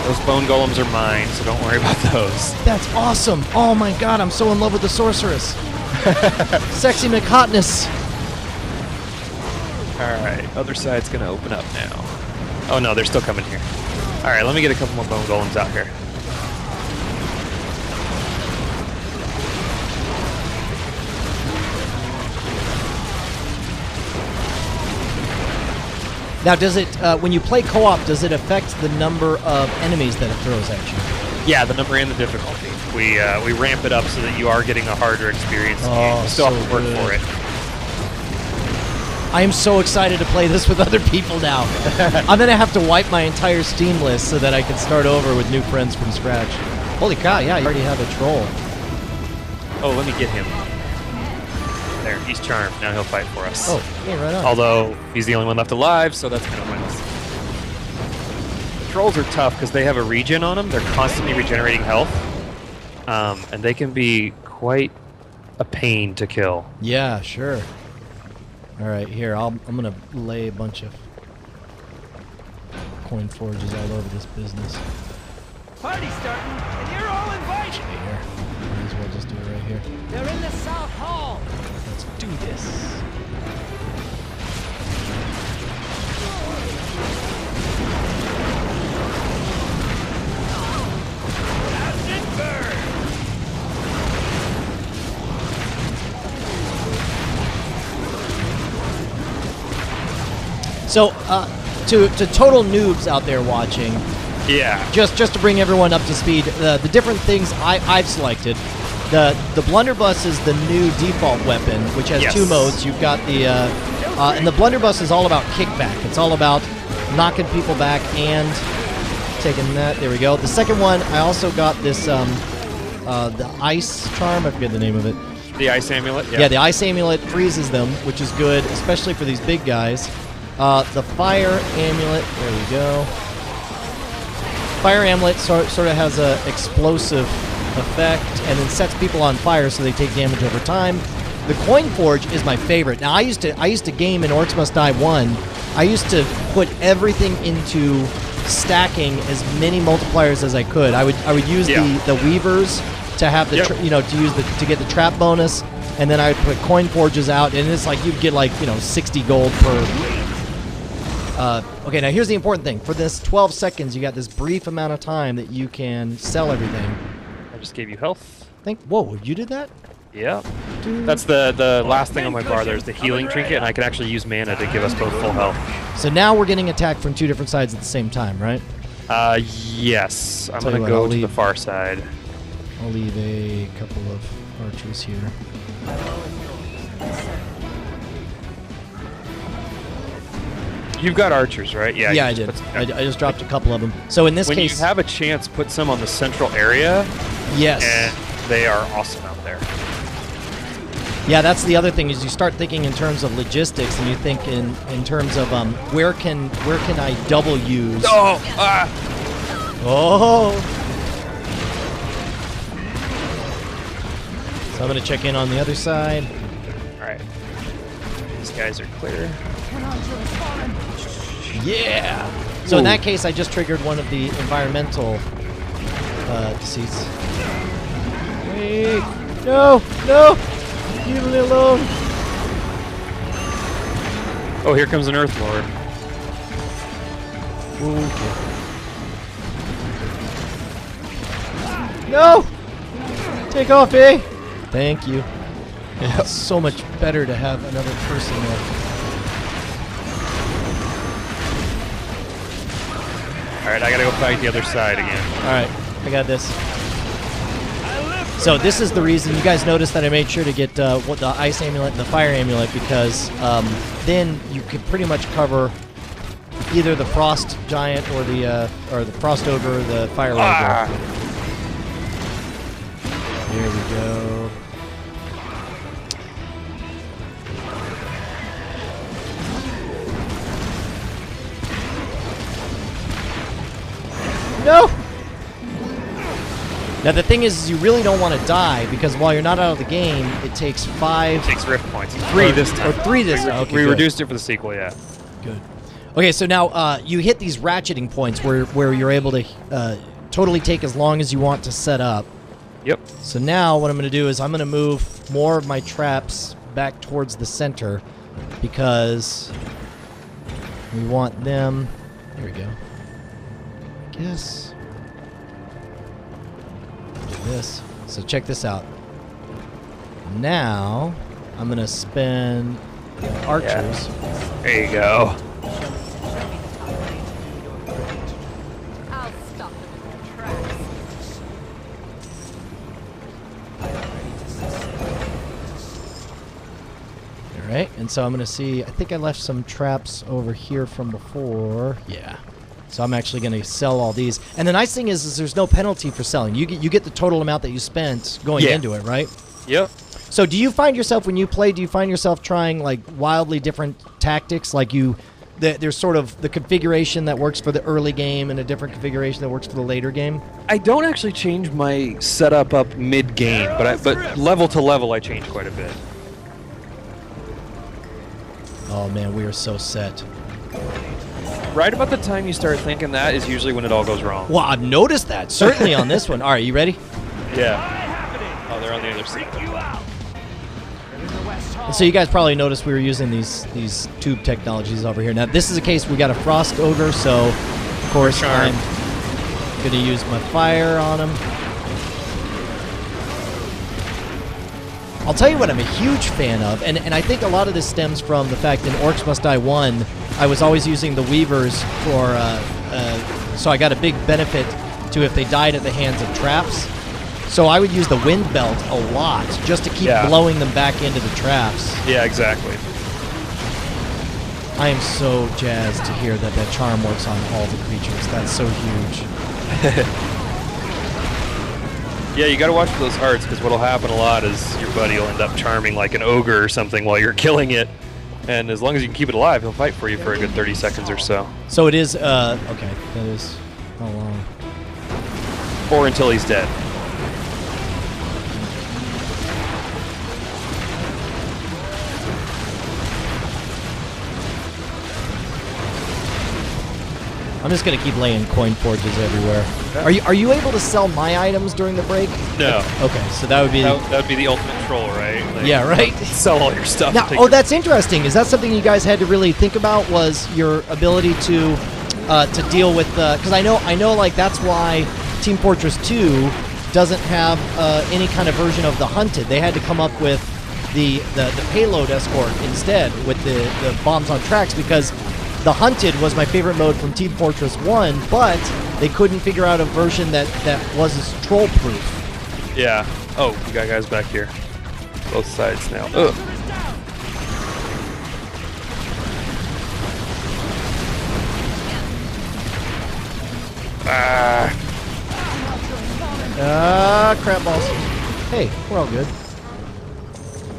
Those bone golems are mine, so don't worry about those. That's awesome. Oh my god, I'm so in love with the sorceress. Sexy McHotness. Alright, other side's gonna open up now. Oh no, they're still coming here. Alright, let me get a couple more bone golems out here. Now, does it, when you play co-op, does it affect the number of enemies that it throws at you? Yeah, the number and the difficulty. We ramp it up so that you are getting a harder experience. You still have to work for it. I am so excited to play this with other people now. I'm going to have to wipe my entire Steam list so that I can start over with new friends from scratch. Holy cow, yeah, you already have a troll. Oh, let me get him. There, he's charmed. Now he'll fight for us. Oh, yeah, right on. Although, he's the only one left alive, so that's kind of pointless. The trolls are tough because they have a regen on them. They're constantly regenerating health. And they can be quite a pain to kill. Yeah, sure. All right, here, I'm going to lay a bunch of coin forges all over this business. Party starting, and you're all invited. Here, might as well just do it right here. They're in the South Hall. Let's do this. Blast and burn. So, to total noobs out there watching, Yeah. just to bring everyone up to speed, the different things I've selected. The blunderbuss is the new default weapon, which has Yes. 2 modes. You've got the and the blunderbuss is all about kickback. It's all about knocking people back and taking that. There we go. The second one, I also got this the ice charm. I forget the name of it. The ice amulet? Yeah, the ice amulet freezes them, which is good, especially for these big guys. The fire amulet, there we go. Fire amulet sort of has a explosive effect and then sets people on fire so they take damage over time. The coin forge is my favorite. Now I used to game in Orcs Must Die 1. I used to put everything into stacking as many multipliers as I could. I would use the weavers to have the to get the trap bonus, and then I would put coin forges out, and it's like you'd get 60 gold per. Okay, now here's the important thing. For this 12 seconds, you got this brief amount of time that you can sell everything. I just gave you health. Whoa, you did that? Yeah. That's the last thing on my bar. There's the healing trinket, and I can actually use mana to give us both full health. So now we're getting attacked from 2 different sides at the same time, right? Yes. I'm Tell you going to what, go I'll to the leave- far side. I'll leave a couple of archers here. You've got archers, right? Yeah. Yeah, I you did. just I just dropped a couple of them. So in this when case, you have a chance, put some on the central area, yes. and they are awesome out there. Yeah, that's the other thing is you start thinking in terms of logistics, and you think in terms of where can I double use? Oh! Oh! So I'm gonna check in on the other side. All right. These guys are clear. Yeah. So in that case, I just triggered one of the environmental deceits. Wait! No! No! Leave me alone! Oh, here comes an Earth Lord. Okay. No! Take off, eh? Thank you. It's so much better to have another person there. All right, I gotta go fight the other side again. All right, I got this. So this is the reason you guys noticed that I made sure to get the ice amulet and the fire amulet, because then you could pretty much cover either the frost giant or the frost ogre or the fire ogre. Here we go. No! Now the thing is you really don't want to die, because while you're not out of the game, it takes 5... It takes rift points. 3 this time. Or 3 this time. Okay, we good. reduced it for the sequel, yeah. Good. Okay, so now you hit these ratcheting points where you're able to totally take as long as you want to set up. Yep. So now what I'm going to do is I'm going to move more of my traps back towards the center, because we want them... There we go. I guess... Do this. So check this out. Now I'm going to spend archers. Yeah. There you go. I'll stop them in their tracks. All right, and so I'm going to see, I think I left some traps over here from before. Yeah. So I'm actually going to sell all these. And the nice thing is there's no penalty for selling. You get the total amount that you spent going into it, right? Yep. So do you find yourself, when you play, do you find yourself trying like wildly different tactics? Like there's sort of the configuration that works for the early game and a different configuration that works for the later game? I don't actually change my setup up mid-game, but level to level I change quite a bit. Oh man, we are so set. Right about the time you start thinking that is usually when it all goes wrong. Well, I've noticed that, certainly on this one. All right, you ready? Yeah. Oh, they're on the other side. And so you guys probably noticed we were using these tube technologies over here. Now, this is a case we got a frost ogre, so of course I'm going to use my fire on him. I'll tell you what I'm a huge fan of, and I think a lot of this stems from the fact in Orcs Must Die 1, I was always using the Weavers for, so I got a big benefit to if they died at the hands of traps. So I would use the Wind Belt a lot, just to keep blowing them back into the traps. Yeah, exactly. I am so jazzed to hear that that charm works on all the creatures. That's so huge. Yeah, you gotta watch for those hearts, because what'll happen a lot is your buddy will end up charming like an ogre or something while you're killing it. And as long as you can keep it alive, he'll fight for you for a good 30 seconds or so. So it is, okay, that is, how long? Or until he's dead. I'm just gonna keep laying coin forges everywhere. Are you able to sell my items during the break? No. Okay, so that would be that would be the ultimate troll, right? Like, yeah, right. Sell all your stuff. Now, that's interesting. Is that something you guys had to really think about? Was your ability to deal with because I know like that's why Team Fortress 2 doesn't have any kind of version of the hunted. They had to come up with the payload escort instead with the bombs on tracks, because the hunted was my favorite mode from Team Fortress 1, but they couldn't figure out a version that was as troll-proof. Yeah. Oh, you got guys back here. Both sides now. Ugh. Crap balls. Hey, we're all good.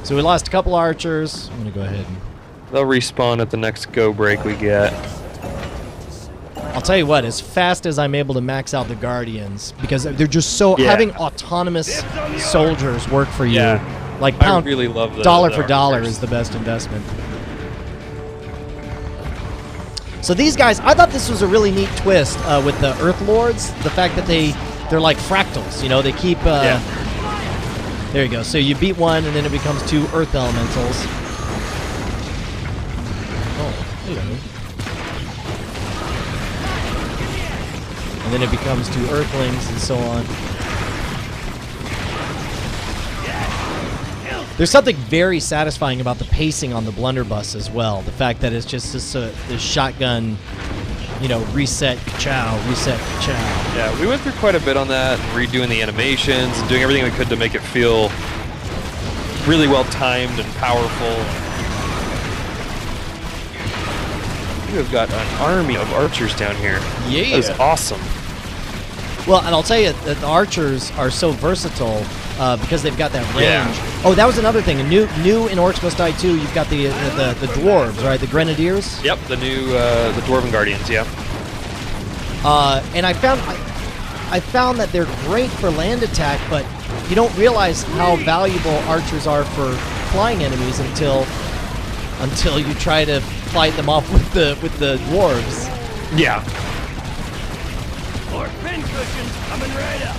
So we lost a couple archers. I'm going to go ahead and... They'll respawn at the next go break we get. I'll tell you what, as fast as I'm able to max out the Guardians, because they're just so... Having autonomous soldiers work for you, like pound... I really love dollar for dollar is the best investment. So these guys, I thought this was a really neat twist with the Earth Lords. The fact that they're like fractals, you know, they keep... There you go. So you beat one, and then it becomes 2 Earth Elementals. And then it becomes 2 Earthlings and so on. There's something very satisfying about the pacing on the blunderbuss as well. The fact that it's just this shotgun, you know, reset, ka-chow, reset, ka-chow. Yeah, we went through quite a bit on that, redoing the animations and doing everything we could to make it feel really well timed and powerful. You have got an army of archers down here. Yeah. That is awesome. Well, and I'll tell you that the archers are so versatile because they've got that range. Yeah. Oh, that was another thing. New in Orcs Must Die 2, you've got the dwarves, right? The grenadiers. Yep, the new the Dwarven Guardians. Yeah. And I found that they're great for land attack, but you don't realize how valuable archers are for flying enemies until you try to fight them off with the dwarves. Yeah. More pincushions coming right up.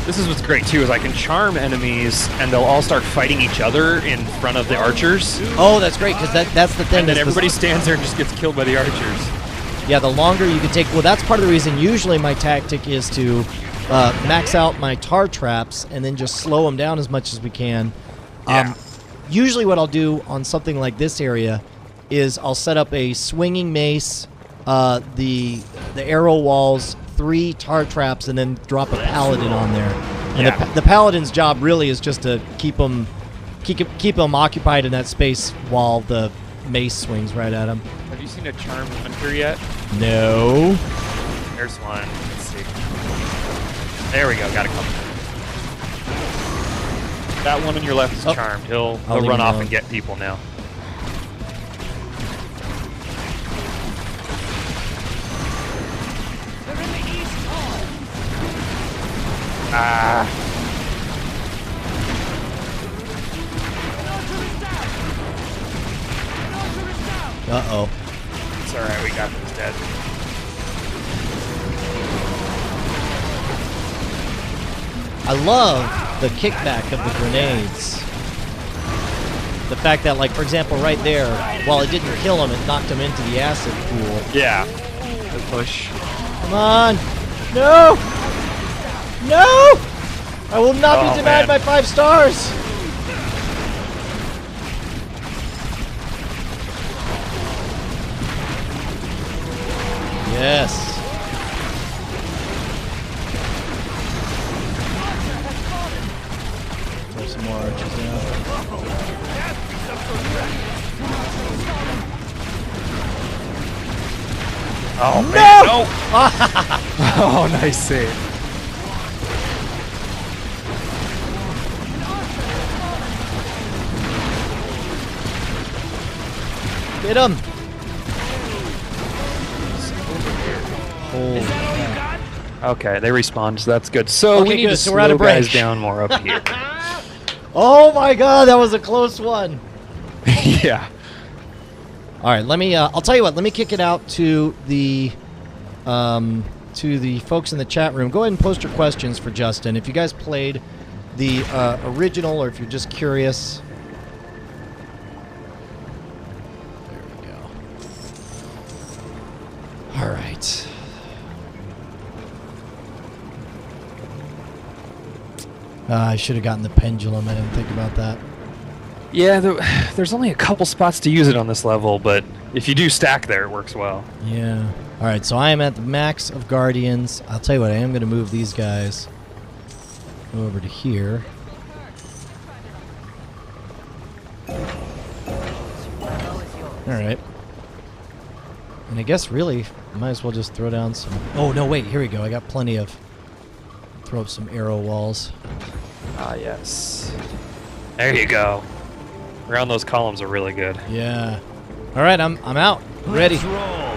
This is what's great too, is I can charm enemies and they'll all start fighting each other in front of the archers. Oh, that's great, because that's the thing. And then everybody stands there and just gets killed by the archers. Yeah, the longer you can take. Well, that's part of the reason. Usually, my tactic is to max out my tar traps and then just slow them down as much as we can. Yeah. Usually, what I'll do on something like this area is I'll set up a swinging mace, the arrow walls, 3 tar traps, and then drop a paladin on there. And Yeah. the paladin's job really is just to keep them occupied in that space while the mace swings right at them. Have you seen a charmed hunter yet? No. There's one. Let's see. There we go. Got a couple. That one on your left is Oh. charmed. He'll I'll leave run him off alone. and get people now. They're in the east hall. Ah. An archer is down. An archer is down. Uh-oh. It's alright. We got this dead. I love the kickback of the grenades. The fact that, like, for example, right there, while it didn't kill him, it knocked him into the acid pool. Yeah. The push. Come on! No! No! I will not Oh, be denied man. my 5 stars! Yes. Throw some more archers down. Oh, No! man. No! Oh, nice save. Get him! Holy crap. Okay, they respawned, so that's good. So Okay, we need good, to so we're out slow of break. guys down more up here. Oh my god, that was a close one! Yeah. All right, let me. I'll tell you what. Let me kick it out to the folks in the chat room. Go ahead and post your questions for Justin. If you guys played the original, or if you're just curious. There we go. All right. I should have gotten the pendulum. I didn't think about that. Yeah, there's only a couple spots to use it on this level, but if you do stack there, it works well. Yeah. All right, so I am at the max of Guardians. I'll tell you what, I am going to move these guys over to here. All right. And I guess really, I might as well just throw down some... Oh, no, wait, here we go. I got plenty of... Throw up some arrow walls. Ah, yes. There you go. Around those columns are really good. Yeah. All right, I'm out. Ready. Let's roll.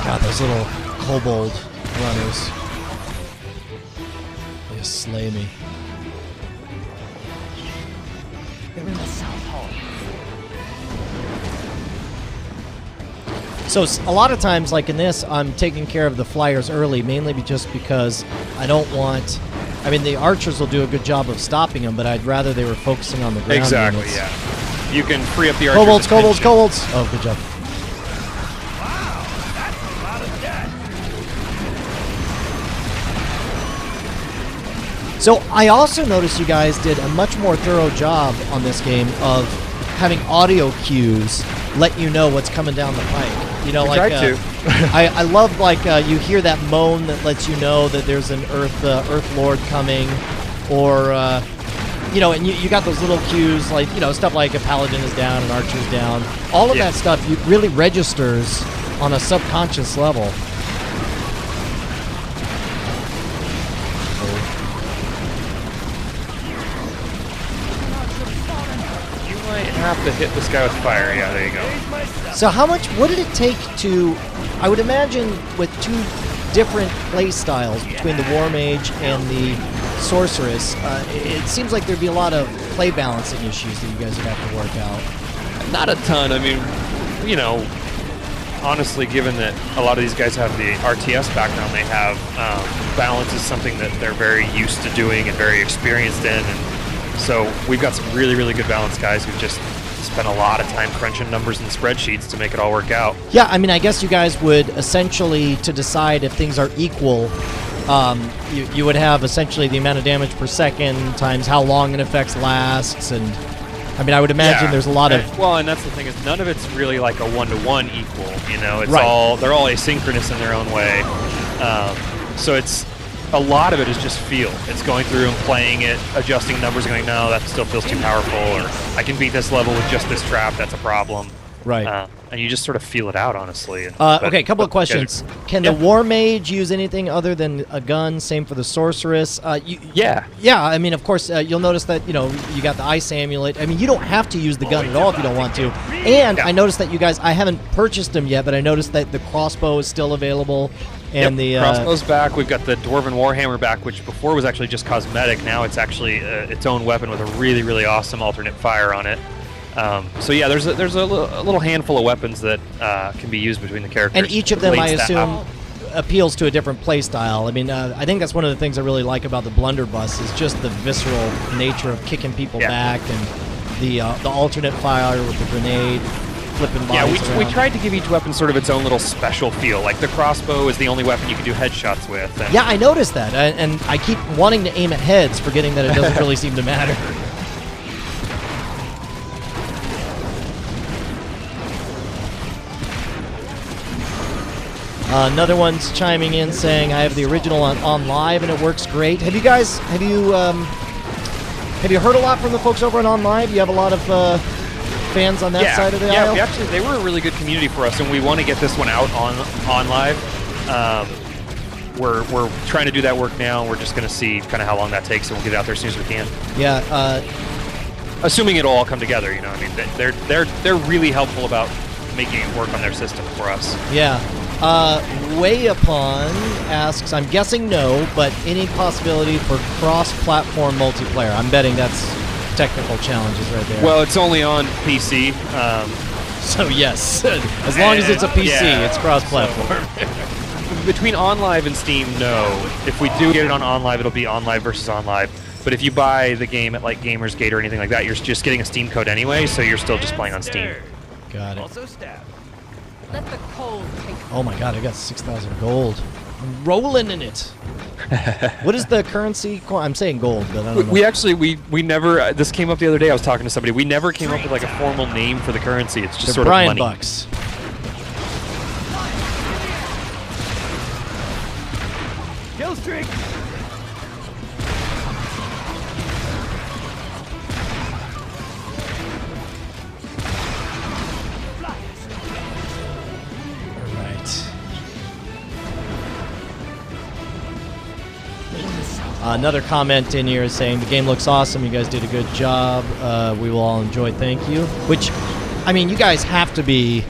God, those little kobold runners. They just slay me. They're in the south hall. So a lot of times, like in this, I'm taking care of the flyers early, mainly just because I don't want... I mean, the archers will do a good job of stopping them, but I'd rather they were focusing on the ground Exactly, units. yeah. You can free up the archers. Kobolds, kobolds, kobolds! Oh, good job. Wow, that's a lot of death. So I also noticed you guys did a much more thorough job on this game of having audio cues let you know what's coming down the pike. You know, We like tried to. I love like you hear that moan that lets you know that there's an Earth Lord coming, or you know, and you got those little cues like, you know, stuff like a paladin is down, an archer's down. All of that stuff really registers on a subconscious level. You might have to hit this guy with fire. Yeah, there you go. So what did it take to, I would imagine with two different play styles between the War Mage and the Sorceress, it seems like there'd be a lot of play balancing issues that you guys would have to work out. Not a ton. I mean, you know, honestly, given that a lot of these guys have the RTS background they have, balance is something that they're very used to doing and very experienced in. And so we've got some really, really good balance guys who've just spent a lot of time crunching numbers and spreadsheets to make it all work out. Yeah, I mean, I guess you guys would essentially, to decide if things are equal, you would have essentially the amount of damage per second times how long an effect lasts, and I mean, I would imagine there's a lot of... Well, and that's the thing, is none of it's really like a one-to-one equal, you know? It's Right. they're all asynchronous in their own way. So it's, a lot of it is just feel. It's going through and playing it, adjusting numbers, going, no, that still feels too powerful, or I can beat this level with just this trap, that's a problem. Right. And you just sort of feel it out, honestly. Okay, a couple of questions. Can the War Mage use anything other than a gun? Same for the Sorceress? Yeah. Yeah, I mean, of course, you'll notice that, you know, you got the Ice Amulet. I mean, you don't have to use the gun at all if you don't want to. And I noticed that you guys, I haven't purchased them yet, but I noticed that the crossbow is still available. And the crossbow's back. We've got the Dwarven Warhammer back, which before was actually just cosmetic. Now it's actually its own weapon with a really, really awesome alternate fire on it. So yeah, there's a little handful of weapons that can be used between the characters. And each of them, I assume, appeals to a different play style. I mean, I think that's one of the things I really like about the blunderbuss is just the visceral nature of kicking people back, and the alternate fire with the grenade, flipping bodies we tried to give each weapon sort of its own little special feel. Like the crossbow is the only weapon you can do headshots with. And yeah, I noticed that, and I keep wanting to aim at heads, forgetting that it doesn't really seem to matter. Another one's chiming in saying, I have the original on live and it works great. Have you guys, have you heard a lot from the folks over on live? You have a lot of fans on that side of the aisle? Yeah, they were a really good community for us, and we want to get this one out on live. We're trying to do that work now, and we're just going to see kind of how long that takes, and we'll get it out there as soon as we can. Yeah. Assuming it'll all come together, you know. I mean, they're really helpful about making it work on their system for us. Yeah. Way Upon asks, I'm guessing no, but any possibility for cross-platform multiplayer? I'm betting that's technical challenges right there. Well, it's only on PC. So yes, as long as it's a PC, it's cross-platform. So, between OnLive and Steam, no. If we do get it on OnLive, it'll be OnLive versus OnLive. But if you buy the game at like Gamersgate or anything like that, you're just getting a Steam code anyway, so you're still just playing on Steam. Got it. Also stab. Let the cold take. Oh my god, I got 6,000 gold. I'm rolling in it. What is the currency? I'm saying gold, but I don't know. We actually, we never, this came up the other day, I was talking to somebody, we never came up with like a formal name for the currency, it's just They're sort Brian of money. bucks. Kill streak. Another comment in here is saying the game looks awesome. You guys did a good job. We will all enjoy. Thank you. Which, I mean, you guys have to be.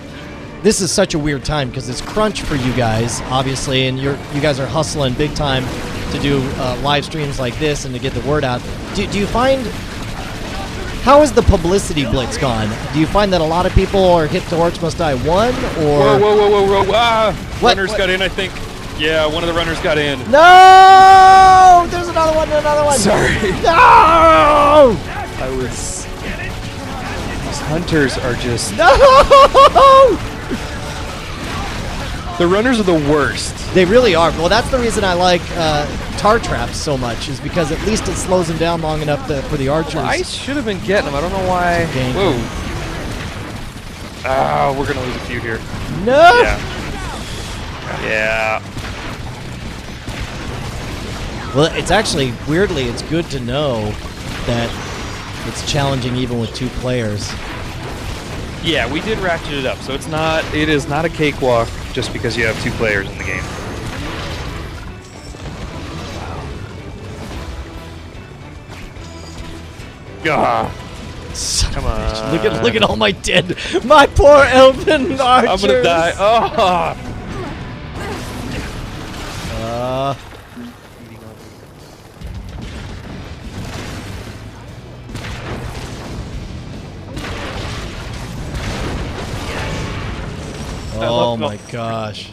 This is such a weird time because it's crunch for you guys, obviously, and you guys are hustling big time to do live streams like this and to get the word out. Do you find? How has the publicity blitz gone? Do you find that a lot of people are hit to Orcs Must Die 1, or? Whoa! Ah! What? Runners got in, I think. Yeah, one of the runners got in. No! There's another one. Sorry. No! These hunters are just. No! The runners are the worst. They really are. Well, that's the reason I like tar traps so much, is because at least it slows them down long enough for the archers. I should have been getting them. I don't know why. Game. Whoa. Ah, we're gonna lose a few here. No. Yeah. Yeah. Well, it's actually weirdly, it's good to know that it's challenging even with 2 players. Yeah, we did ratchet it up, so it is not a cakewalk just because you have 2 players in the game. Ah, come on. Look at all my my poor elven archers. I'm gonna die. Oh. Oh my gosh.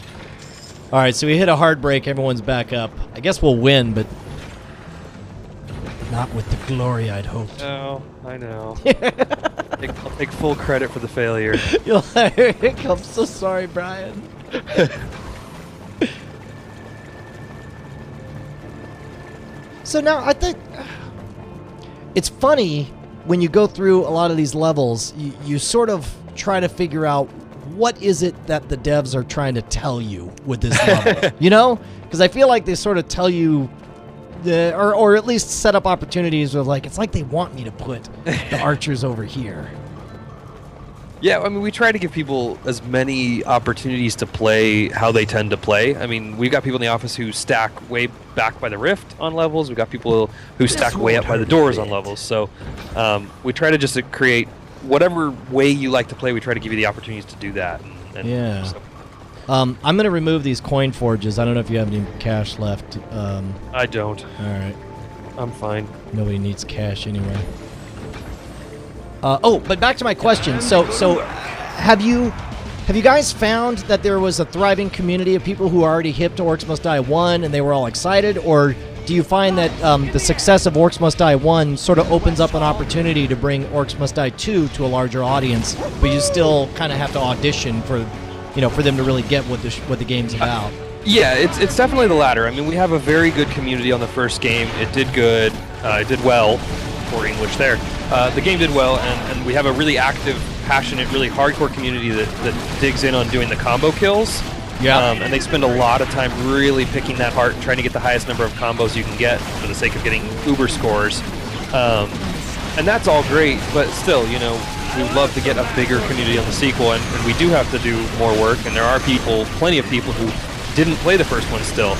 All right, so we hit a hard break. Everyone's back up. I guess we'll win, but not with the glory I'd hoped. No, I know. I'll take full credit for the failure. You're like, I'm so sorry, Brian. So now I think it's funny when you go through a lot of these levels, you sort of try to figure out what is it that the devs are trying to tell you with this level, you know? Because I feel like they sort of tell you, or at least set up opportunities with like, it's like they want me to put the archers over here. Yeah, I mean, we try to give people as many opportunities to play how they tend to play. I mean, we've got people in the office who stack way back by the rift on levels. We've got people who stack way up by the doors on levels. So we try to just create whatever way you like to play. We try to give you the opportunities to do that. Yeah. So. I'm going to remove these coin forges. I don't know if you have any cash left. I don't. All right. I'm fine. Nobody needs cash anyway. But back to my question. So have you guys found that there was a thriving community of people who already hip to Orcs Must Die 1 and they were all excited, or do you find that the success of Orcs Must Die 1 sort of opens up an opportunity to bring Orcs Must Die 2 to a larger audience, but you still kind of have to audition for them to really get what the game's about? Yeah, it's definitely the latter. I mean, we have a very good community on the first game. It did good. It did well. For English there. The game did well, and we have a really active, passionate, really hardcore community that digs in on doing the combo kills. Yeah. And they spend a lot of time really picking that heart and trying to get the highest number of combos you can get for the sake of getting uber scores. And that's all great, but still, we love to get a bigger community on the sequel, and we do have to do more work, and there are plenty of people who didn't play the first one still.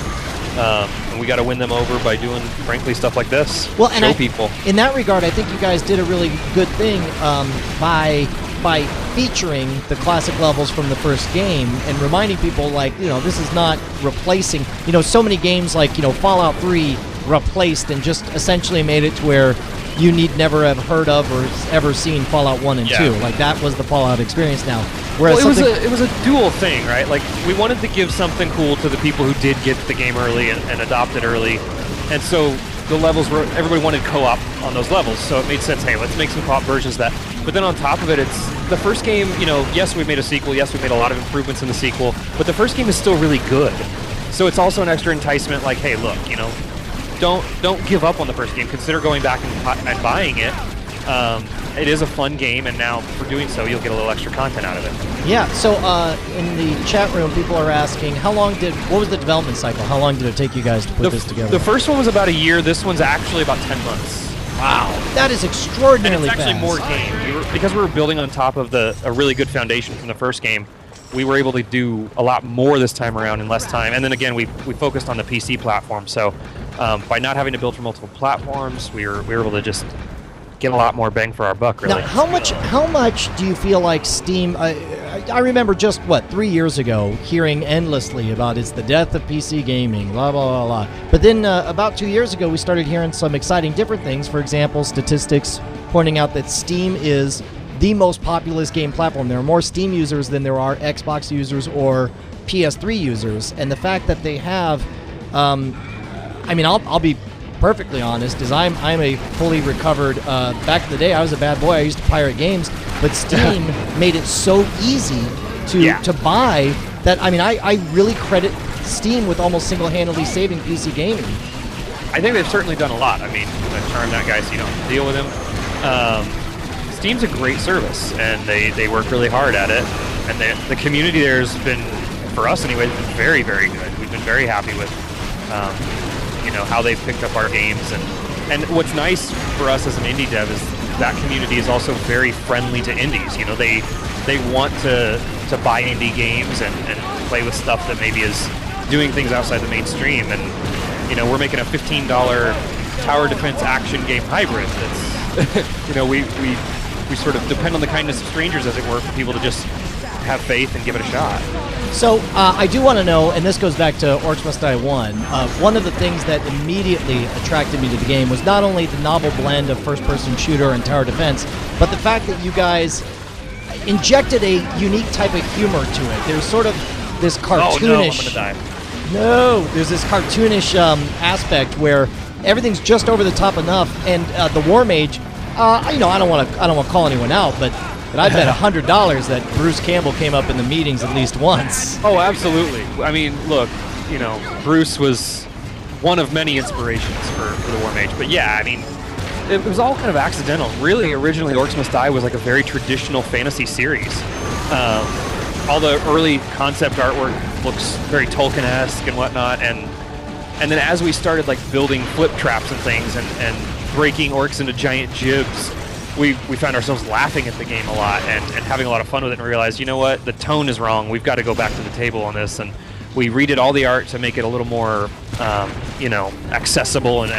And we got to win them over by doing, frankly, stuff like this. Well, and show people. In that regard, I think you guys did a really good thing by featuring the classic levels from the first game and reminding people, like, this is not replacing. So many games like Fallout 3 replaced and just essentially made it to where you need never have heard of or ever seen Fallout 1 and 2. Like, that was the Fallout experience now. Whereas it was a dual thing, right? Like, we wanted to give something cool to the people who did get the game early and adopt it early. And so the levels were, everybody wanted co-op on those levels. So it made sense, hey, let's make some co-op versions of that. But then on top of it, it's the first game, yes, we made a sequel. Yes, we made a lot of improvements in the sequel. But the first game is still really good. So it's also an extra enticement, like, hey, look, don't give up on the first game. Consider going back and buying it. It is a fun game, and now for doing so, you'll get a little extra content out of it. Yeah. So in the chat room, people are asking, what was the development cycle? How long did it take you guys to put this together? The first one was about a year. This one's actually about 10 months. Wow, that is extraordinarily fast. And it's actually more game. Because we were building on top of a really good foundation from the first game. We were able to do a lot more this time around in less time. And then again, we focused on the PC platform. So by not having to build for multiple platforms, we were able to just get a lot more bang for our buck, really. Now, how much do you feel like Steam... I remember just, 3 years ago, hearing endlessly about it's the death of PC gaming, blah, blah, blah, blah. But then about 2 years ago, we started hearing some exciting different things. For example, statistics pointing out that Steam is the most populous game platform. There are more Steam users than there are Xbox users or PS3 users. And the fact that they have... I'll be perfectly honest, is I'm a fully recovered, back in the day I was a bad boy, I used to pirate games, but Steam made it so easy to buy that, I mean, I really credit Steam with almost single-handedly saving PC gaming. I think they've certainly done a lot. I mean, I charm that guy so you don't have to deal with him. Steam's a great service, and they work really hard at it. And the community there has been, for us anyway, has been very, very good. We've been very happy with, how they've picked up our games. And what's nice for us as an indie dev is that community is also very friendly to indies. You know, they want to buy indie games and play with stuff that maybe is doing things outside the mainstream. And we're making a $15 tower defense action game hybrid. That's we sort of depend on the kindness of strangers, as it were, for people to just have faith and give it a shot. So I do want to know, and this goes back to Orcs Must Die 1, one of the things that immediately attracted me to the game was not only the novel blend of first-person shooter and tower defense, but the fact that you guys injected a unique type of humor to it. There's sort of this cartoonish... Oh no, I'm gonna die. No, there's this cartoonish aspect where everything's just over the top enough, and the War Mage, I don't want to call anyone out, but I bet $100 that Bruce Campbell came up in the meetings at least once. Oh, absolutely. I mean, look, Bruce was one of many inspirations for the War Mage, but yeah, I mean, it was all kind of accidental. Really, originally, Orcs Must Die was like a very traditional fantasy series. All the early concept artwork looks very Tolkien-esque and whatnot, and then as we started like building flip traps and things and breaking orcs into giant jibs, we found ourselves laughing at the game a lot and having a lot of fun with it, and realized, you know what, the tone is wrong. We've got to go back to the table on this, and we redid all the art to make it a little more, accessible and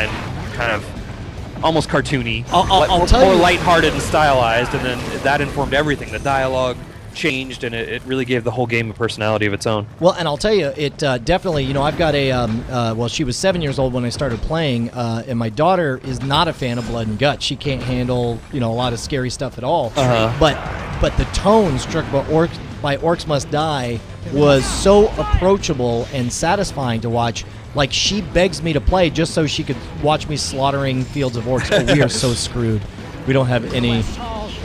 kind of almost cartoony, I'll tell more you, lighthearted and stylized, and then that informed everything. The dialogue changed, and it really gave the whole game a personality of its own. Well, and I'll tell you, it definitely, I've got a, she was 7 years old when I started playing, and my daughter is not a fan of blood and guts. She can't handle, a lot of scary stuff at all. But the tone struck by Orcs Must Die was so approachable and satisfying to watch. Like, she begs me to play just so she could watch me slaughtering fields of orcs, but we are so screwed. We don't have any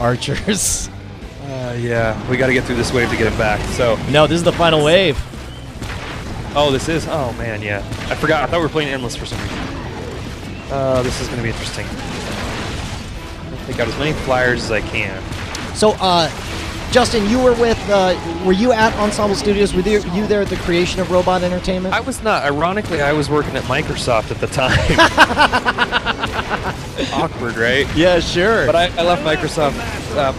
archers. Yeah, we got to get through this wave to get it back. So no, this is the final wave. Oh, this is? Oh, man, yeah. I forgot. I thought we were playing Endless for some reason. This is going to be interesting. I'll take out as many flyers as I can. So, Justin, you were were you at Ensemble Studios? Were you there at the creation of Robot Entertainment? I was not. Ironically, I was working at Microsoft at the time. Awkward, right? Yeah, sure. But I left Microsoft.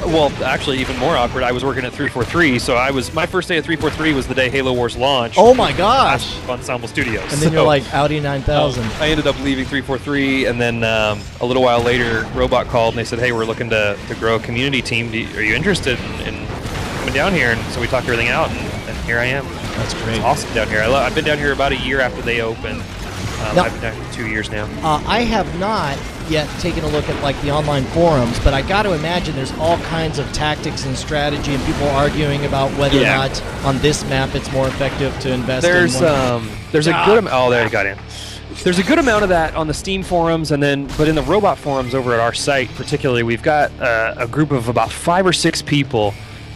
Well, actually, even more awkward. I was working at 343, so my first day at 343 was the day Halo Wars launched. Oh my gosh! Ensemble Studios. And then you're like Audi 9000. I ended up leaving 343, and then a little while later, Robot called and they said, "Hey, we're looking to grow a community team. Are you interested in coming down here?" And so we talked everything out, and here I am. That's great. It's awesome down here. I've been down here about a year after they opened. I've been down here 2 years now. I have not yet taken a look at like the online forums, but I got to imagine there's all kinds of tactics and strategy, and people arguing about whether or not on this map it's more effective to invest. There's a good amount. Oh, there you got in. There's a good amount of that on the Steam forums, but in the Robot forums over at our site particularly, we've got a group of about 5 or 6 people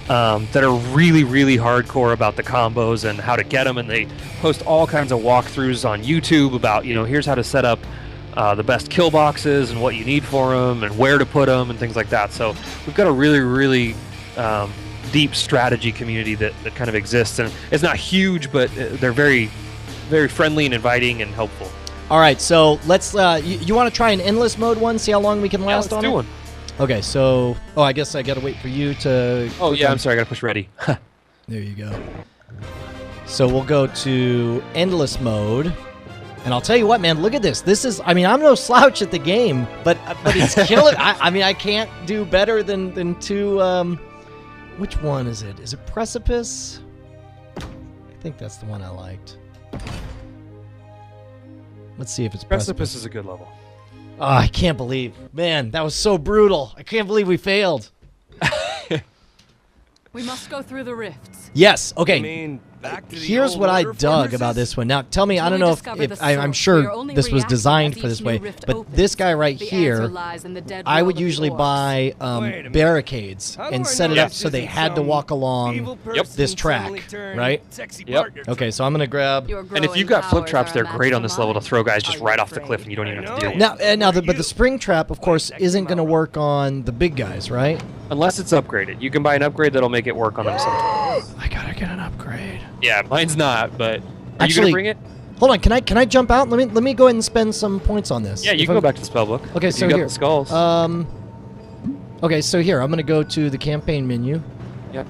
that are really, really hardcore about the combos and how to get them, and they post all kinds of walkthroughs on YouTube about, here's how to set up the best kill boxes and what you need for them and where to put them and things like that. So we've got a really, really deep strategy community that kind of exists, and it's not huge, but they're very, very friendly and inviting and helpful. All right, so let's. You want to try an endless mode one? See how long we can last on it? Let's do one. Okay, so I guess I gotta wait for you to. Oh yeah, I'm sorry, I gotta push ready. There you go. So we'll go to endless mode, and I'll tell you what, man. Look at this. This is. I mean, I'm no slouch at the game, but it's killer. I can't do better than 2. Which one is it? Is it Precipice? I think that's the one I liked. Let's see if it's Precipice is a good level. Oh, I can't believe. Man, that was so brutal. I can't believe we failed. We must go through the rifts. Yes, okay. I mean, Back to the here's old what I order dug about fortresses? this one. Now, tell me, I Till don't we know discover if the I'm source, we sure are only this was reacting designed as for each this new way, rift but opens. this guy right The here, answer lies in the dead I world would of the usually orcs. buy Wait a minute. barricades How do and I set know it up this so they isn't had to some walk along evil this person track, suddenly turned right? Sexy Yep. partner to Okay, so I'm gonna grab. Your And if growing you've got flip powers traps, are they're great on magical this level to mind. throw guys Are just you right off the afraid? cliff, and you don't even have to deal with Now, it. now, but the spring trap, of course, isn't going to work on the big guys, right? Unless it's upgraded. You can buy an upgrade that'll make it work on them sometimes. I gotta get an upgrade. Yeah, mine's not, but are Actually, you gonna bring it? Hold on, can I jump out? Let me go ahead and spend some points on this. Yeah, you If can go I'm- back to the spellbook. Okay, so you got here. the skulls. Okay, so here I'm gonna go to the campaign menu. Yep.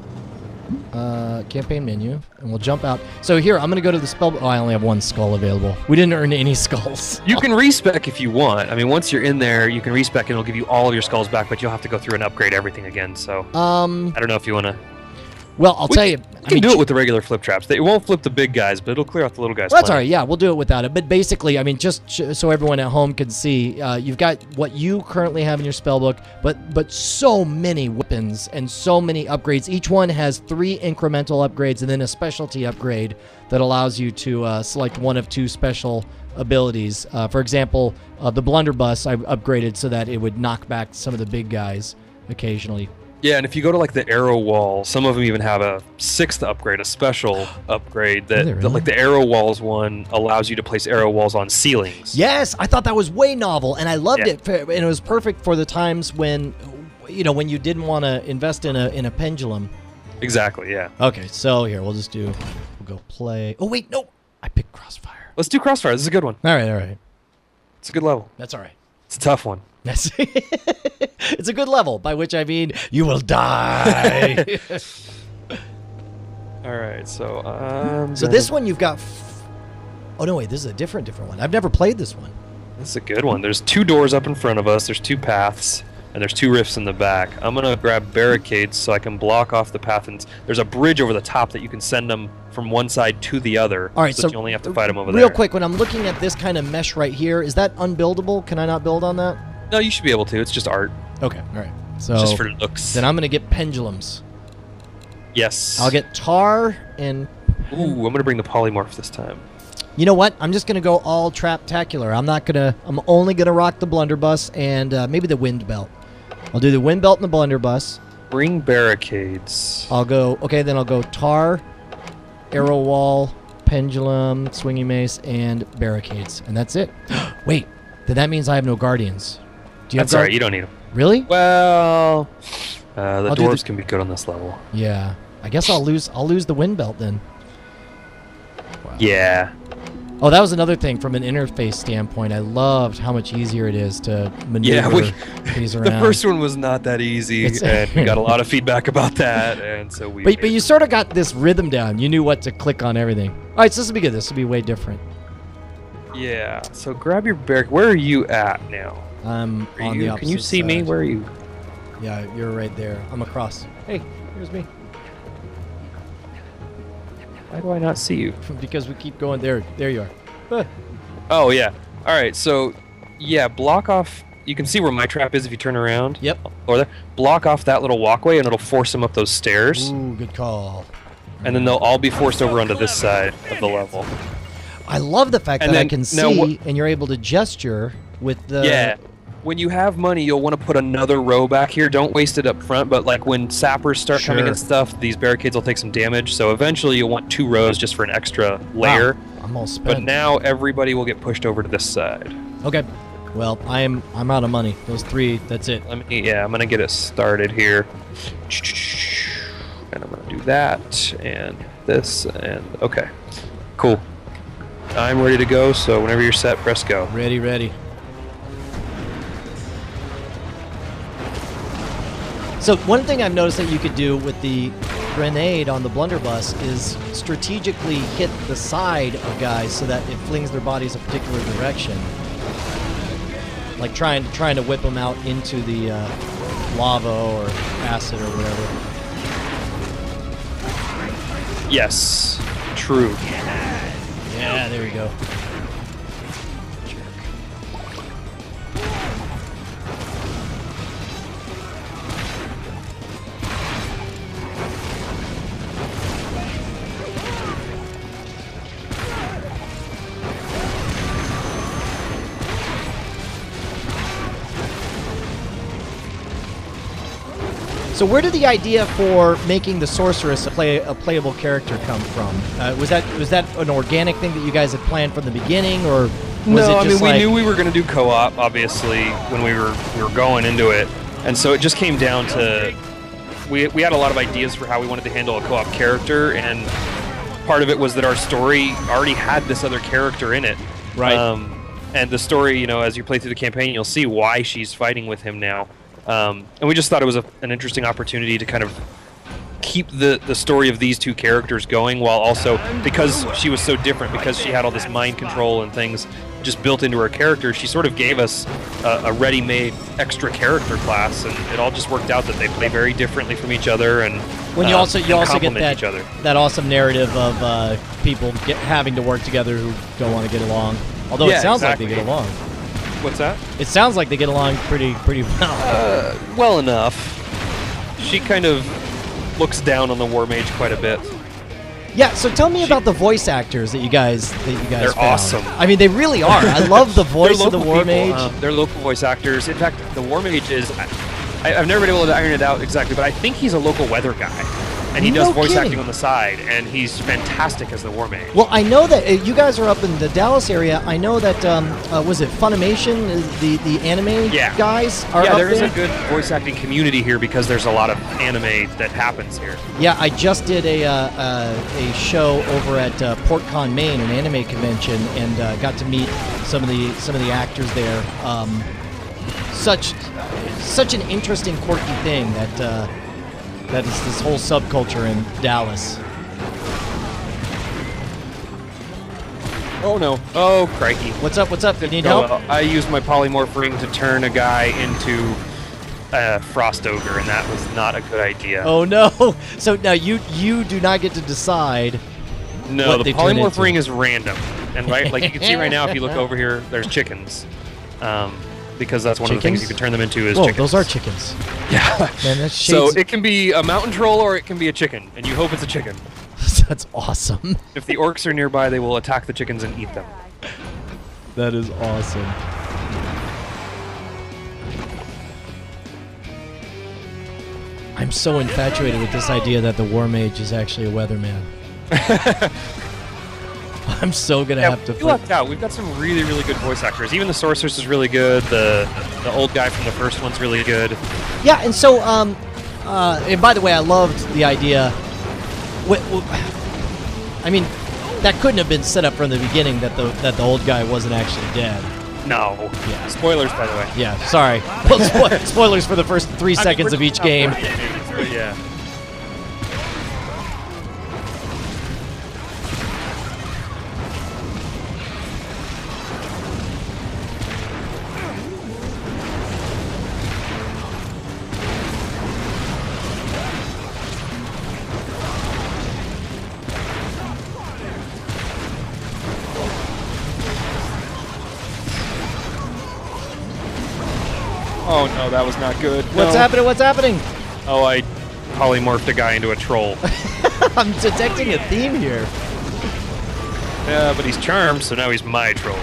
Campaign menu, and we'll jump out. So here I'm gonna go to the spell. Oh, I only have one skull available. We didn't earn any skulls. You can respec if you want. I mean, once you're in there, you can respec and it'll give you all of your skulls back, but you'll have to go through and upgrade everything again. So I don't know if you want to. Well, I'll tell you. You can do it with the regular flip traps. It won't flip the big guys, but it'll clear out the little guys. Well, that's all plenty. right. Yeah, we'll do it without it. But basically, I mean, just so everyone at home can see, you've got what you currently have in your spellbook, but so many weapons and so many upgrades. Each one has 3 incremental upgrades and then a specialty upgrade that allows you to select one of 2 special abilities. For example, the blunderbuss I upgraded so that it would knock back some of the big guys occasionally. Yeah, and if you go to like the arrow wall, some of them even have a 6th upgrade, a special upgrade that, they really? like the arrow walls one allows you to place arrow walls on ceilings. Yes, I thought that was way novel, and I loved Yeah. it. And it was perfect for the times when, when you didn't want to invest in a pendulum. Exactly, yeah. Okay, so here we'll go play. Oh wait, no, I picked Crossfire. Let's do Crossfire. This is a good one. All right, It's a good level. that's all right. It's a tough one. That's it's a good level, by which I mean you will die. All right, so So this one you've got. Oh no, wait, this is a different one. I've never played this one. This is a good one. There's 2 doors up in front of us. There's 2 paths, and there's 2 rifts in the back. I'm gonna grab barricades so I can block off the path, and there's a bridge over the top that you can send them from one side to the other. All right, so you only have to fight them over real there. quick, when I'm looking at this kind of mesh right here, is that unbuildable? Can I not build on that? No, you should be able to. It's just art, Okay, all right. So just for looks. then I'm gonna get pendulums. Yes. I'll get tar and. Ooh, I'm gonna bring the polymorph this time. You know what? I'm just gonna go all trap-tacular. I'm only gonna rock the blunderbuss and maybe the wind belt. I'll do the wind belt and the blunderbuss. Bring barricades. I'll go. Okay, then I'll go tar, arrow wall, pendulum, swinging mace, and barricades, and that's it. Wait, then that means I have no guardians. Do you That's have alright. You don't need them. Really? Well, the I'll do dwarves the- can be good on this level. Yeah. I guess I'll lose the wind belt then. Yeah. Oh, that was another thing from an interface standpoint. I loved how much easier it is to maneuver these around. The first one was not that easy, and we got a lot of feedback about that, and so we. But you sort of got this rhythm down. You knew what to click on everything. All right, so this will be good. This will be way different. Yeah. So grab your barric. Where are you at now? I'm Are on you, the opposite can you see me? side. Where are you? Yeah, you're right there. I'm across. Hey, here's me. Why do I not see you? Because we keep going. There you are. Ah. Oh yeah. All right. So yeah, block off. You can see where my trap is if you turn around. Yep. Or there. Block off that little walkway, and it'll force them up those stairs. Ooh, good call. And then they'll all be forced over onto this side of the level. I love the fact And that I then- can now see and you're able to gesture with the. Yeah. When you have money, you'll want to put another row back here. Don't waste it up front, but like when sappers start coming Sure. and stuff, these barricades will take some damage. So eventually you'll want 2 rows just for an extra layer. Wow, I'm all But spent. now everybody will get pushed over to this side. Okay. Well, I'm out of money. Those 3. That's it. I'm gonna get it started here. And I'm gonna do that and this and okay. Cool. I'm ready to go, so whenever you're set, press go. Ready. So one thing I've noticed that you could do with the grenade on the blunderbuss is strategically hit the side of guys so that it flings their bodies a particular direction. Like trying to whip them out into the lava or acid or whatever. Yes. True. Yeah, there we go. So where did the idea for making the sorceress a playable character come from? Was that an organic thing that you guys had planned from the beginning, or was No, it I just mean, like, we knew we were going to do co-op, obviously, when we were going into it, and so it just came down to we had a lot of ideas for how we wanted to handle a co-op character, and part of it was that our story already had this other character in it. Right. And the story, you know, as you play through the campaign, you'll see why she's fighting with him now. And we just thought it was an interesting opportunity to kind of keep the story of these two characters going, while also, because she was so different, because she had all this mind control and things just built into her character, she sort of gave us a ready-made extra character class, and it all just worked out that they play very differently from each other, and when you also get complement each other. that awesome narrative of people having to work together who don't want to get along. Although Yeah, it sounds exactly. like they get along. What's that? It sounds like they get along pretty well. Well enough. She kind of looks down on the War Mage quite a bit. Yeah, so tell me about the voice actors that you guys They're found. awesome. I mean, they really are. I love the voice They're of the local War people. Mage. They're local voice actors. In fact, the War Mage is... I've never been able to iron it out exactly, but I think he's a local weather guy. And he does No voice kidding. acting on the side, and he's fantastic as the War Mage. Well, I know that you guys are up in the Dallas area. I know that was it Funimation, the anime guys are yeah, up there is there? a good voice acting community here because there's a lot of anime that happens here. Yeah, I just did a show over at PortCon, Maine, an anime convention, and got to meet some of the actors there. Such an interesting, quirky thing that is this whole subculture in Dallas. Oh no! Oh crikey! What's up? What's up? You need Oh, help? well, I used my polymorph ring to turn a guy into a frost ogre, and that was not a good idea. Oh no! So now you do not get to decide. No, what the they turn polymorph into. ring is random, and like you can see right now, if you look over here, there's chickens, because that's one of the things you can turn them into is Whoa, chickens. those are chickens. Yeah. Man, that's So shades. it can be a mountain troll or it can be a chicken, and you hope it's a chicken. That's awesome. If the orcs are nearby, they will attack the chickens and eat them. That is awesome. I'm so infatuated with this idea that the War Mage is actually a weatherman. I'm so gonna have to. We lucked out. We've got some really, really good voice actors. Even the sorceress is really good. The old guy from the first one's really good. Yeah, and so and by the way, I loved the idea. I mean, that couldn't have been set up from the beginning that the old guy wasn't actually dead. No. Yeah. Spoilers, by the way. Yeah, sorry. Well, spoilers for the first 3 seconds of each game. Yeah. Oh no, that was not good. What's No. happening? What's happening? Oh, I polymorphed a guy into a troll. I'm detecting a theme here. Yeah, but he's charmed, so now he's my troll.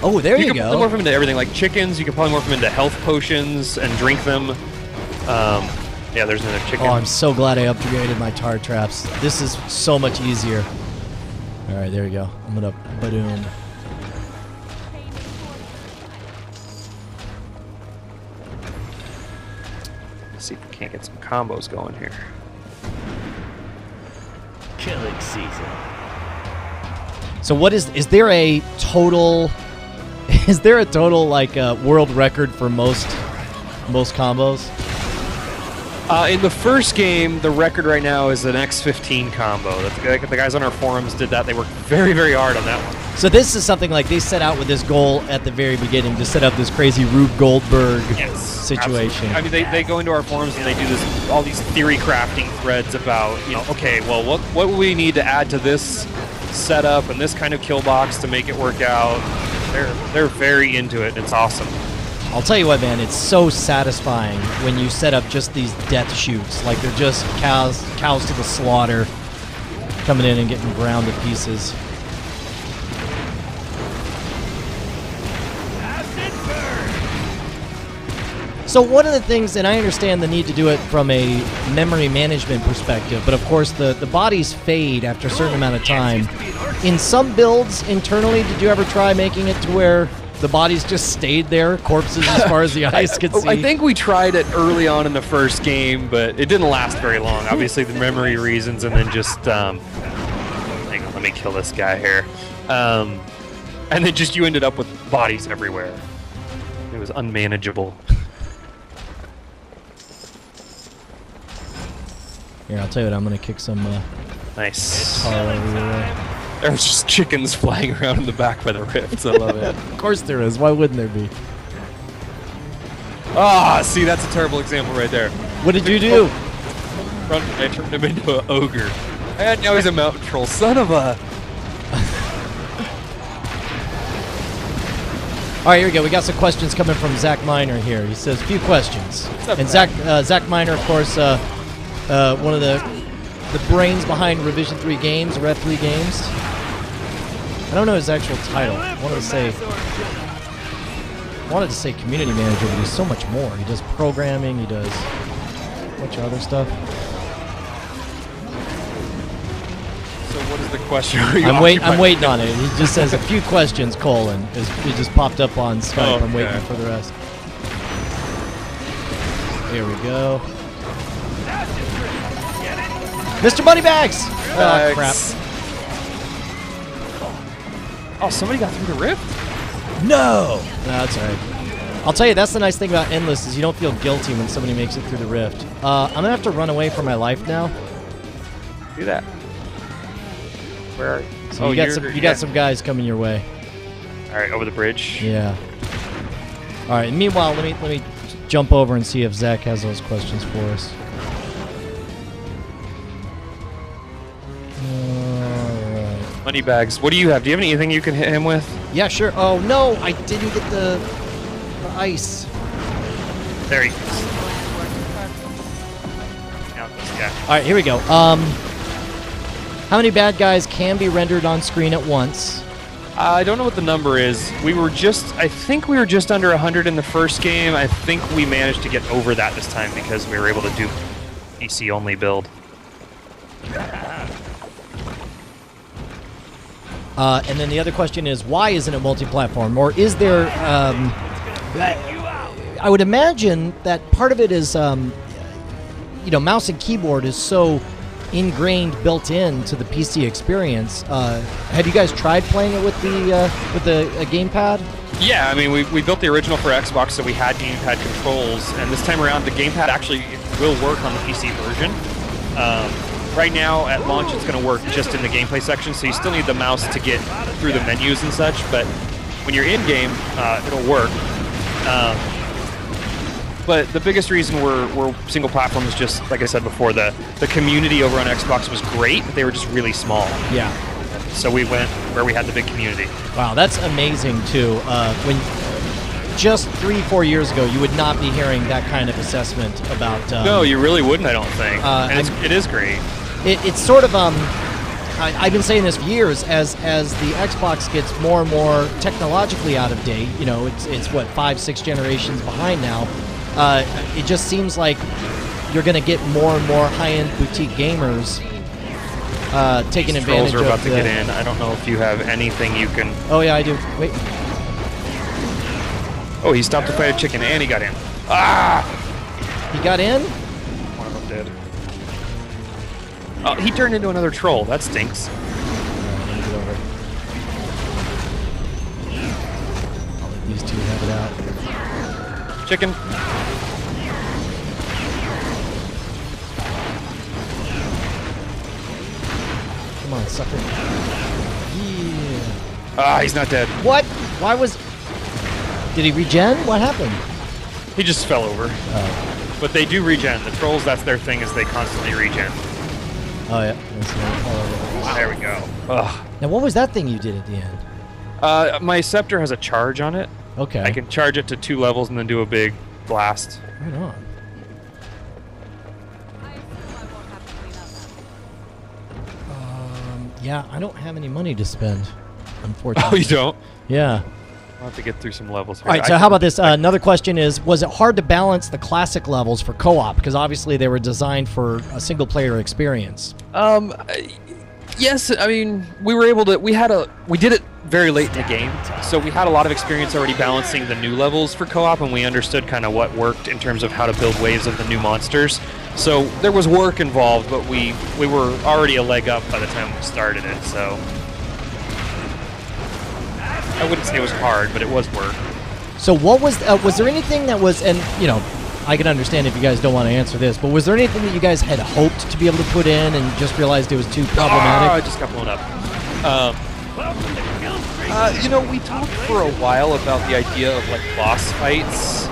Oh, there you can go. polymorph him into everything, like chickens. You can polymorph him into health potions and drink them. Yeah, there's another chicken. Oh, I'm so glad I upgraded my tar traps. This is so much easier. All right, there we go. I'm gonna badoom. Let's see if we can't get some combos going here. Killing season. So what is there a total? Is there a total like world record for most combos? In the first game, the record right now is an X15 combo. The guys on our forums did that. They worked very, very hard on that one. So this is something like they set out with this goal at the very beginning to set up this crazy Rube Goldberg situation. Absolutely. I mean, they go into our forums and they do all these theory crafting threads about, okay, well, what will we need to add to this setup and this kind of kill box to make it work out? They're very into it, and it's awesome. I'll tell you what, man, it's so satisfying when you set up just these death shoots. Like they're just cows to the slaughter, coming in and getting ground to pieces. So one of the things, and I understand the need to do it from a memory management perspective, but of course the bodies fade after a certain amount of time. In some builds internally, did you ever try making it to where the bodies just stayed there, corpses as far as the eyes could see? I think we tried it early on in the first game, but it didn't last very long. Obviously, the memory reasons, and then just hang on, let me kill this guy here. And then just you ended up with bodies everywhere. It was unmanageable. Here, I'll tell you what, I'm going to kick some Nice. tar over your way. There's just chickens flying around in the back by the rifts. I love it. Of course there is. Why wouldn't there be? Ah, see, that's a terrible example right there. What did you do? I turned him into an ogre. And now he's a mountain troll. Son of a... All right, here we go. We got some questions coming from Zach Miner here. He says, few questions. up, And Zach Miner, of course, one of the brains behind Revision 3 Games, Rev 3 Games. I don't know his actual title. I wanted to say community manager, but he's so much more. He does programming, he does a bunch of other stuff. So what is the question? I'm waiting on it. He just says a few questions, colon. It just popped up on Skype. I'm waiting for the rest. Here we go. Mr. Moneybags! Oh, crap. Oh, somebody got through the rift? No, that's all right. I'll tell you, that's the nice thing about Endless is you don't feel guilty when somebody makes it through the rift. I'm going to have to run away for my life now. Do that. Where are you? So you got some guys coming your way. All right, over the bridge. Yeah. All right. Meanwhile, let me jump over and see if Zach has those questions for us. Moneybags. What do you have? Do you have anything you can hit him with? Yeah, sure. Oh no, I didn't get the ice. There he goes. Now this guy. All right, here we go. How many bad guys can be rendered on screen at once? I don't know what the number is. I think we were just under 100 in the first game. I think we managed to get over that this time because we were able to do PC only build. And then the other question is, why isn't it multi-platform? Or is there... I would imagine that part of it is, mouse and keyboard is so ingrained, built in to the PC experience. Have you guys tried playing it with the gamepad? Yeah, I mean, we built the original for Xbox, so we had gamepad controls, and this time around, the gamepad actually will work on the PC version. Right now, at launch, it's going to work just in the gameplay section, so you still need the mouse to get through the menus and such, but when you're in-game, it'll work. But the biggest reason we're single-platform is just, like I said before, the community over on Xbox was great, but they were just really small. Yeah. So we went where we had the big community. Wow, that's amazing, too. When just 3-4 years ago, you would not be hearing that kind of assessment about... no, you really wouldn't, I don't think. And it is great. It's sort of I've been saying this for years. As the Xbox gets more and more technologically out of date, it's what 5-6 generations behind now. It just seems like you're going to get more and more high-end boutique gamers taking advantage of. Trolls are about to get in. I don't know if you have anything you can. Oh yeah, I do. Wait. Oh, he stopped to fight a chicken and he got in. Ah! He got in? One of them did. Oh, he turned into another troll. That stinks. Let me get over. I'll let these two have it out. Chicken. Come on, sucker. Yeah. Ah, he's not dead. What? Why was... Did he regen? What happened? He just fell over. Oh. But they do regen. The trolls, that's their thing, is they constantly regen. Oh, yeah. Wow. There we go. Ugh. Now, what was that thing you did at the end? My scepter has a charge on it. Okay. I can charge it to 2 levels and then do a big blast. Right on. Yeah, I don't have any money to spend, unfortunately. Oh, you don't? Yeah. I'll have to get through some levels here. All right, so how about this? Another question is, was it hard to balance the classic levels for co-op? Because obviously they were designed for a single-player experience. Yes, I mean, we were able to, we did it very late in the game, so we had a lot of experience already balancing the new levels for co-op, and we understood kind of what worked in terms of how to build waves of the new monsters. So there was work involved, but we were already a leg up by the time we started it, so I wouldn't say it was hard, but it was work. So what was there anything that was, and you know, I can understand if you guys don't want to answer this, but was there anything that you guys had hoped to be able to put in and just realized it was too problematic? I just got blown up. You know, we talked for a while about the idea of like boss fights,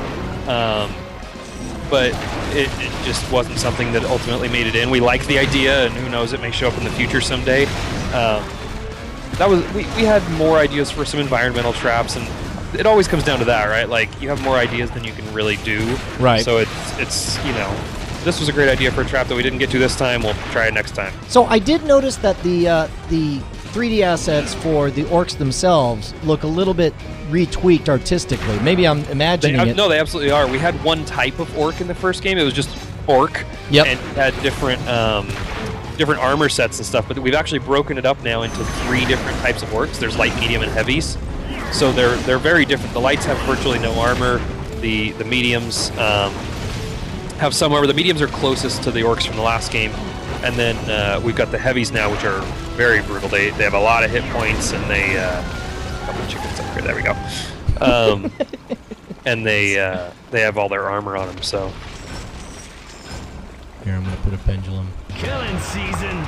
but it just wasn't something that ultimately made it in. We liked the idea, and who knows, it may show up in the future someday. We had more ideas for some environmental traps, and it always comes down to that, right? Like, you have more ideas than you can really do. Right. So it's you know, this was a great idea for a trap that we didn't get to this time. We'll try it next time. So I did notice that the 3D assets for the orcs themselves look a little bit retweaked artistically. Maybe I'm imagining it. No, they absolutely are. We had one type of orc in the first game. It was just orc. Yep. And it had different armor sets and stuff, but we've actually broken it up now into 3 different types of orcs. There's light, medium, and heavies. So they're very different. The lights have virtually no armor. The mediums have some armor. The mediums are closest to the orcs from the last game, and then we've got the heavies now, which are very brutal. They have a lot of hit points, and they a couple of chickens up here. There we go. And they have all their armor on them. So Here, I'm gonna put a pendulum. Killing season.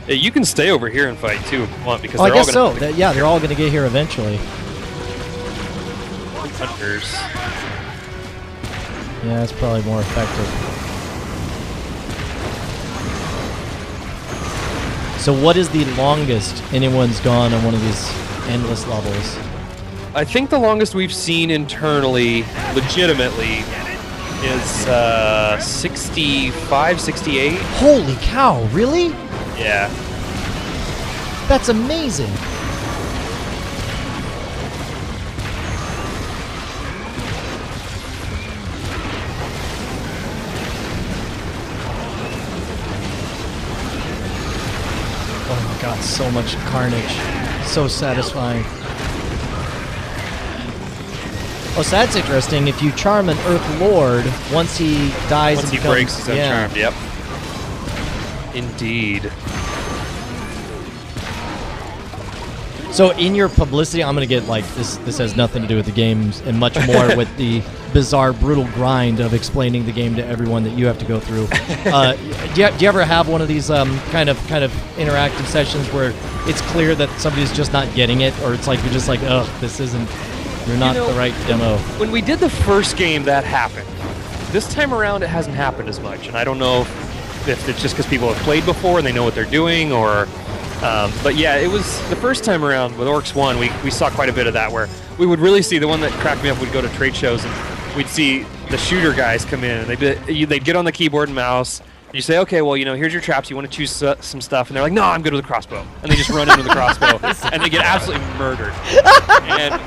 yeah, you can stay over here and fight too if you want, because Oh, I they're all guess gonna so. Yeah, they're all gonna get here eventually. hunters. Yeah, that's probably more effective. So what is the longest anyone's gone on one of these endless levels? I think the longest we've seen internally, legitimately, is 65, 68. Holy cow, really? Yeah. That's amazing. Oh my god, so much carnage. So satisfying. Oh, so that's interesting. If you charm an Earth Lord, once he dies Once and he becomes, breaks, he's uncharmed. Yep. Indeed. So in your publicity, I'm gonna get like this. This has nothing to do with the games, and much more with the bizarre, brutal grind of explaining the game to everyone that you have to go through. Do you ever have one of these kind of interactive sessions where it's clear that somebody's just not getting it, or it's like you're just like, ugh, this isn't. You're not the right demo. When we did the first game, that happened. This time around, it hasn't happened as much, and I don't know if it's just because people have played before and they know what they're doing, or. But yeah, it was the first time around with Orcs 1, we saw quite a bit of that, where we would really see the one that cracked me up. We'd go to trade shows and we'd see the shooter guys come in, and they'd get on the keyboard and mouse. And you say, okay, well, you know, here's your traps. You want to choose some stuff, and they're like, no, I'm good with the crossbow, and they just run into the crossbow, and they get absolutely murdered. And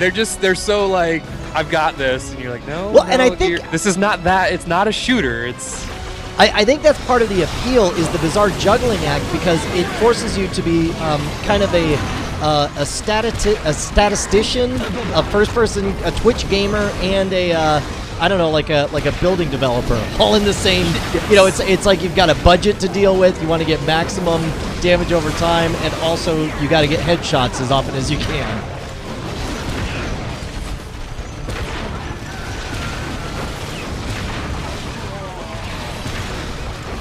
they're so like, I've got this, and you're like, no. Well, and I think this is not that. It's not a shooter. It's. I think that's part of the appeal is the bizarre juggling act, because it forces you to be kind of a statistician, a first-person, a Twitch gamer, and I don't know, like a building developer, all in the same. You know, it's like you've got a budget to deal with. You want to get maximum damage over time, and also you got to get headshots as often as you can.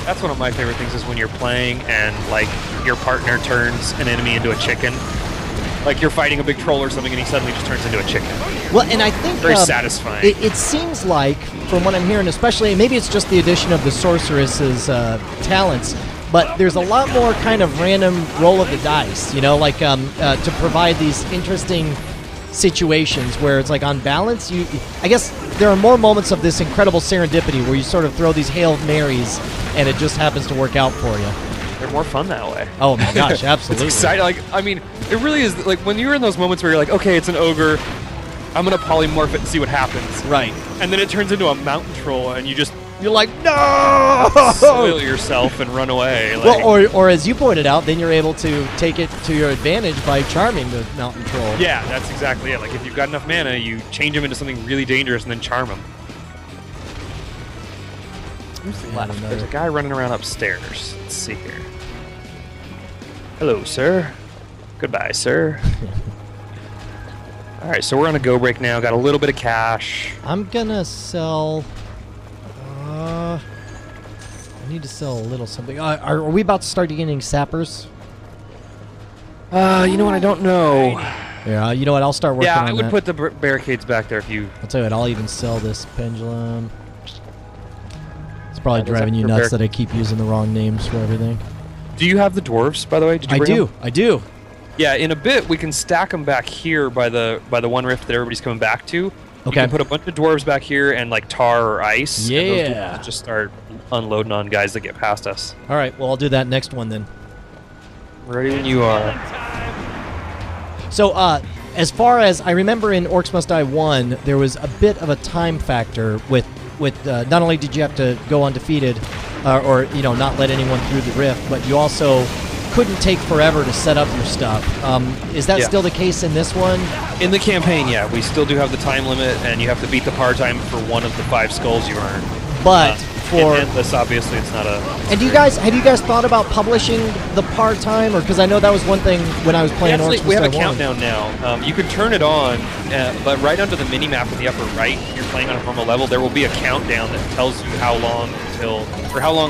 That's one of my favorite things, is when you're playing and like your partner turns an enemy into a chicken. Like you're fighting a big troll or something and he suddenly just turns into a chicken. Well, and I think very satisfying. It seems like, from what I'm hearing, especially, maybe it's just the addition of the sorceress's talents, but there's a lot more kind of random roll of the dice, you know, like to provide these interesting situations where it's like on balance. I guess there are more moments of this incredible serendipity where you sort of throw these Hail Marys and it just happens to work out for you. They're more fun that way. Oh my gosh, absolutely. It's exciting. Like, I mean, it really is. Like when you're in those moments where you're like, okay, it's an ogre, I'm gonna polymorph it and see what happens. Right. And then it turns into a mountain troll, and You're like, no! soil yourself and run away. Like, Well, or as you pointed out, then you're able to take it to your advantage by charming the mountain troll. yeah, that's exactly it. Like if you've got enough mana, you change them into something really dangerous and then charm them. Who's left? There's a guy running around upstairs. Let's see here. Hello, sir. Goodbye, sir. All right, so we're on a go break now. Got a little bit of cash. I'm gonna sell. I need to sell a little something. Are we about to start getting sappers? You know what? I don't know. Yeah, you know what? I'll start working on Yeah, I would that. put the barricades back there if you. I'll tell you what, I'll even sell this pendulum. It's probably Yeah, those driving you extra nuts that I keep using the wrong names for everything. Do you have the dwarves, by the way? Did you bring them? I do. Yeah, in a bit we can stack them back here by the one rift that everybody's coming back to. You Okay. can put a bunch of dwarves back here and like tar or ice. And those Yeah. dwarves just start unloading on guys that get past us. All right, well, I'll do that next one then. Ready when you are. So, as far as I remember in Orcs Must Die 1, there was a bit of a time factor with not only did you have to go undefeated or not let anyone through the rift, but you also couldn't take forever to set up your stuff. Is that Yeah. still the case in this one? In the campaign, yeah, we still do have the time limit, and you have to beat the par time for one of the 5 skulls you earn. But for in Endless, obviously, it's not a. and have you guys thought about publishing the part time, or because I know that was one thing when I was playing Actually, Orcs we have a Must Die 1. countdown now. You can turn it on, but right under the mini map in the upper right, if you're playing on a normal level, there will be a countdown that tells you how long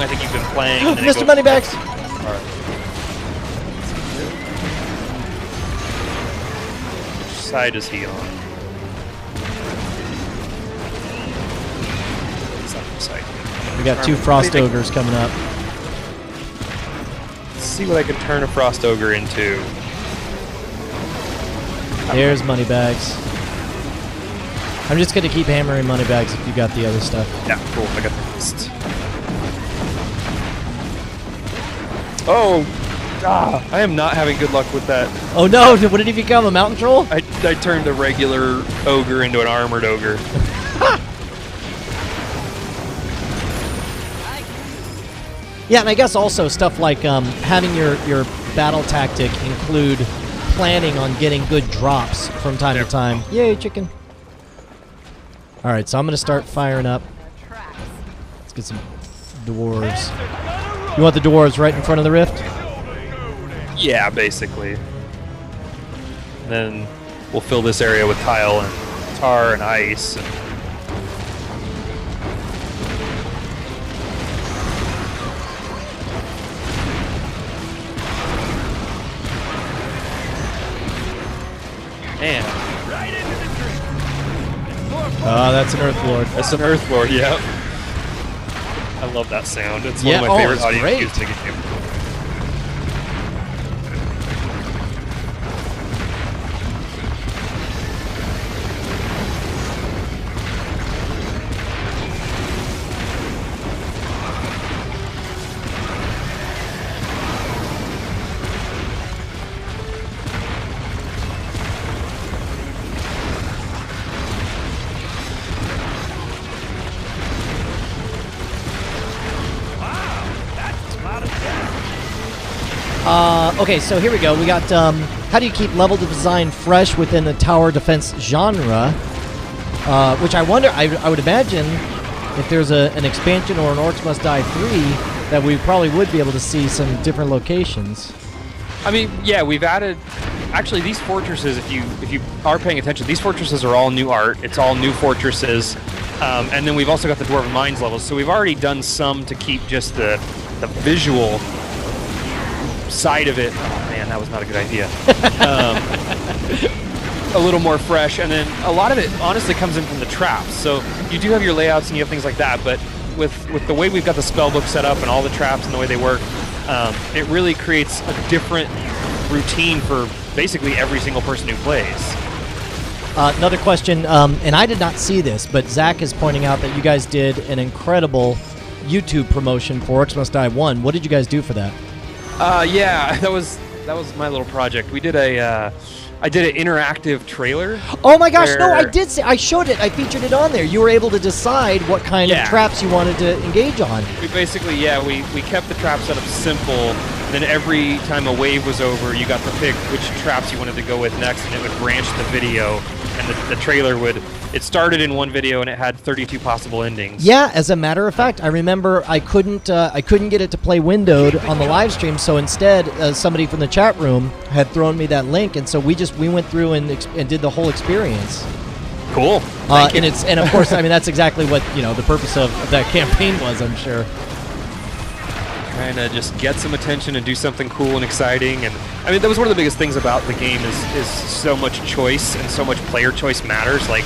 I think you've been playing. and then it Mr. goes- Moneybags. All right. Which side is he on? Side. We got 2 frost ogres coming up. Let's see what I can turn a frost ogre into. There's Moneybags. I'm just gonna keep hammering Moneybags if you got the other stuff. Yeah, cool. I got the list. Oh, I am not having good luck with that. Oh no! What did he become? A mountain troll? I turned a regular ogre into an armored ogre. Yeah, and I guess also stuff like having your battle tactic include planning on getting good drops from time to time. Yay, chicken! All right, so I'm gonna start firing up. Let's get some dwarves. You want the dwarves right in front of the rift? Yeah, basically. And then we'll fill this area with tile and tar and ice. And man, That's an Earth Lord. that's an Earth Lord, yep. I love that sound. It's one Yeah, of my favorite it's audio great. cues to get you. Okay, so here we go. We got how do you keep level design fresh within the tower defense genre? Which I wonder. I would imagine if there's an expansion or an Orcs Must Die 3, that we probably would be able to see some different locations. I mean, yeah, we've added. Actually, these fortresses, if you are paying attention, these fortresses are all new art. It's all new fortresses, and then we've also got the Dwarven Mines levels. So we've already done some to keep just the visual side of it. Oh man, that was not a good idea. A little more fresh, and then a lot of it honestly comes in from the traps. So you do have your layouts and you have things like that, but with the way we've got the spell book set up and all the traps and the way they work, it really creates a different routine for basically every single person who plays. Another question, and I did not see this, but Zach is pointing out that you guys did an incredible YouTube promotion for Orcs Must Die 1. What did you guys do for that? Yeah, that was my little project. We did I did an interactive trailer. Oh my gosh, no, I where- did say, I showed it, I featured it on there. You were able to decide what kind of Yeah. traps you wanted to engage on. We basically, we kept the trap setup simple. Then every time a wave was over, you got to pick which traps you wanted to go with next, and it would branch the video. And the trailer it started in one video, and it had 32 possible endings. Yeah, as a matter of fact, I remember I couldn't get it to play windowed on the live stream, so instead somebody from the chat room had thrown me that link, and so we went through and did the whole experience. Cool. Thank you. And of course, I mean that's exactly what the purpose of that campaign was, I'm sure. Trying to just get some attention and do something cool and exciting. And I mean, that was one of the biggest things about the game is so much choice and so much player choice matters. Like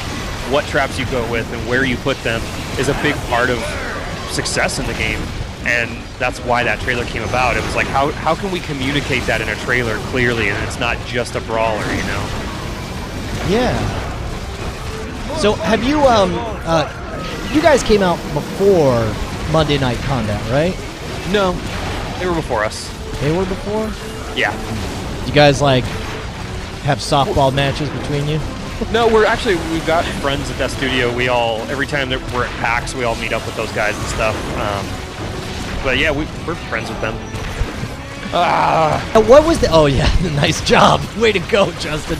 what traps you go with and where you put them is a big part of success in the game. And that's why that trailer came about. It was like, how can we communicate that in a trailer clearly and it's not just a brawler, you know? Yeah. So have you you guys came out before Monday Night Combat, right? No, they were before us. They were before? Yeah. You guys like have softball matches between you? No, we've got friends at that studio. We all, every time that we're at PAX, we all meet up with those guys and stuff. But yeah, we're friends with them. What was the? Oh yeah, nice job. Way to go, Justin.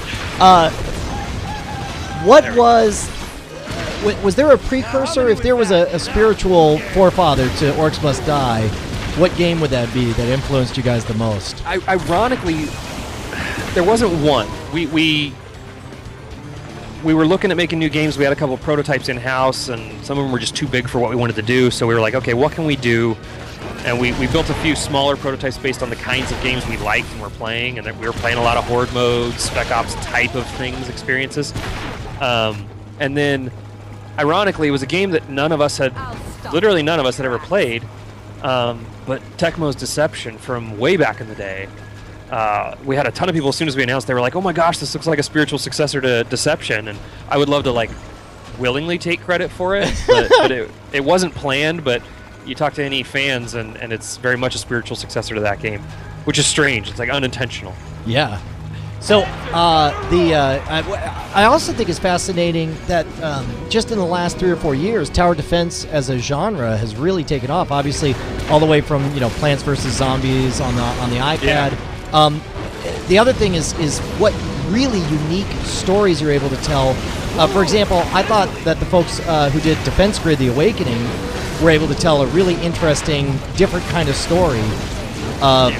What was there a precursor? If there was a spiritual forefather to Orcs Must Die, what game would that be that influenced you guys the most? Ironically, there wasn't one. We were looking at making new games. We had a couple of prototypes in-house, and some of them were just too big for what we wanted to do. So we were like, okay, what can we do? And we built a few smaller prototypes based on the kinds of games we liked and were playing. And that we were playing a lot of Horde modes, Spec Ops type of things, experiences. And then, ironically, it was a game that literally none of us had ever played. But Tecmo's Deception from way back in the day, we had a ton of people, as soon as we announced, they were like, oh my gosh, this looks like a spiritual successor to Deception. And I would love to like willingly take credit for it, but it wasn't planned. But you talk to any fans and it's very much a spiritual successor to that game, which is strange. It's like unintentional. Yeah. So I also think it's fascinating that just in the last 3 or 4 years, tower defense as a genre has really taken off. Obviously, all the way from Plants vs Zombies on the iPad. Yeah. The other thing is what really unique stories you're able to tell. For example, I thought that the folks who did Defense Grid: The Awakening were able to tell a really interesting, different kind of story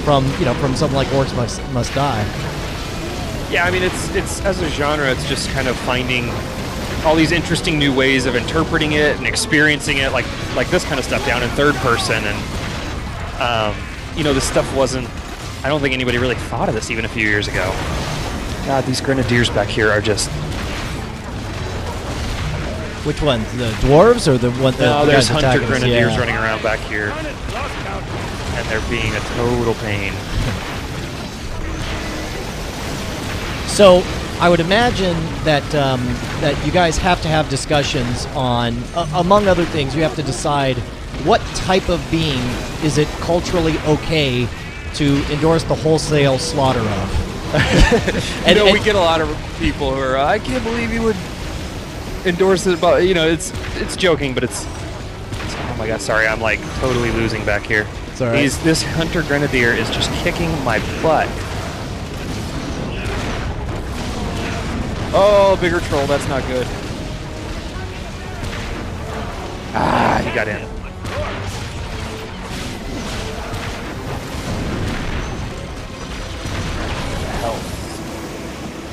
from something like Orcs Must Die. Yeah, I mean, it's as a genre, it's just kind of finding all these interesting new ways of interpreting it and experiencing it, like this kind of stuff down in third person. And this stuff wasn't. I don't think anybody really thought of this even a few years ago. God, these grenadiers back here are just. Which ones? The dwarves or the one? No, there's hunter attacking us? grenadiers Yeah. running around back here, and they're being a total pain. So I would imagine that that you guys have to have discussions on, among other things, you have to decide what type of being is it culturally okay to endorse the wholesale slaughter of. And we get a lot of people who are, I can't believe you would endorse it, but it's joking, but it's oh my god, sorry, I'm like totally losing back here. It's all right. This hunter grenadier is just kicking my butt. Oh, bigger troll, that's not good. Ah, he got in.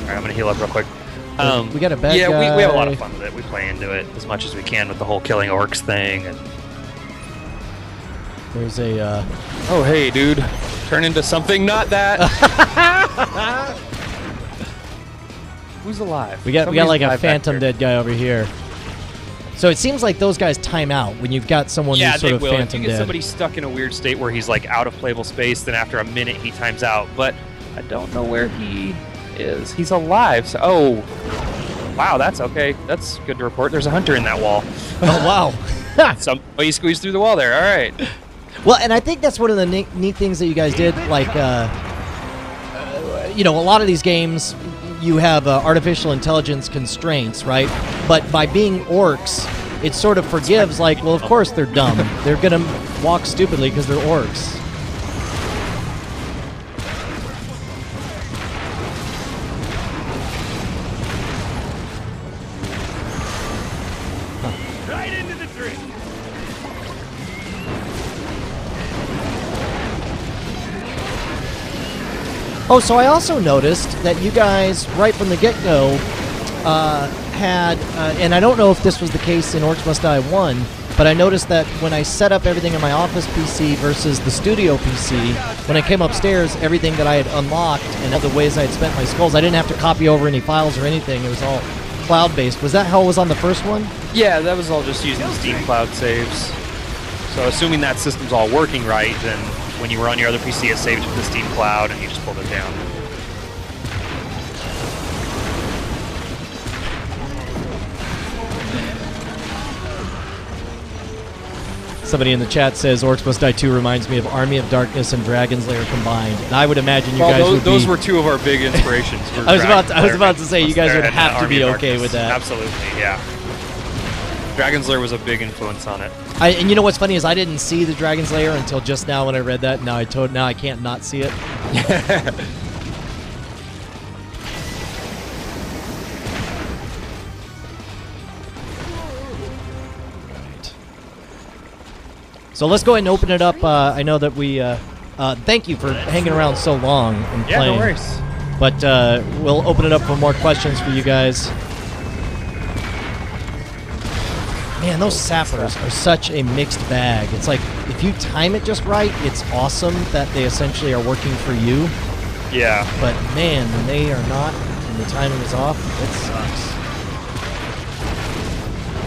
Alright, I'm gonna heal up real quick. We got a bad yeah, guy. we have a lot of fun with it. We play into it as much as we can with the whole killing orcs thing. And There's a... oh, hey, dude. Turn into something, not that. Who's alive? We got like a alive back phantom there. dead guy over here. So it seems like those guys time out when you've got someone Yeah, who's sort they of will. If phantom you get dead. somebody stuck in a weird state where he's like out of playable space, then after a minute he times out. But I don't know where he is. He's alive. So, oh, wow, that's okay. That's good to report. There's a hunter in that wall. Oh, wow. Somebody squeezed through the wall there. All right. Well, and I think that's one of the neat things that you guys did. Like, you know, a lot of these games, you have artificial intelligence constraints, right? But by being orcs, it sort of forgives, like, well, of course they're dumb. They're going to walk stupidly because they're orcs. Right into the drink. Oh, so I also noticed that you guys, right from the get-go, had, and I don't know if this was the case in Orcs Must Die 1, but I noticed that when I set up everything in my office PC versus the studio PC, when I came upstairs, everything that I had unlocked and other ways I had spent my skulls, I didn't have to copy over any files or anything. It was all cloud-based. Was that how it was on the first one? Yeah, that was all just using Steam Cloud saves. So assuming that system's all working right, then when you were on your other PC, it saved to the Steam Cloud, and you just pulled it down. Somebody in the chat says Orcs Must Die 2 reminds me of Army of Darkness and Dragon's Lair combined. And I would imagine you guys would those be... were two of our big inspirations. I was about to say you guys would have to be okay with that. Absolutely, yeah. Dragon's Lair was a big influence on it. And you know what's funny is I didn't see the Dragon's Lair until just now when I read that. Now I can't not see it. So let's go ahead and open it up. I know that we thank you for hanging around so long and Yeah, playing. no worries. But we'll open it up for more questions for you guys. Man, those sappers are such a mixed bag. It's like, if you time it just right, it's awesome that they essentially are working for you. Yeah. But man, when they are not and the timing is off, it sucks.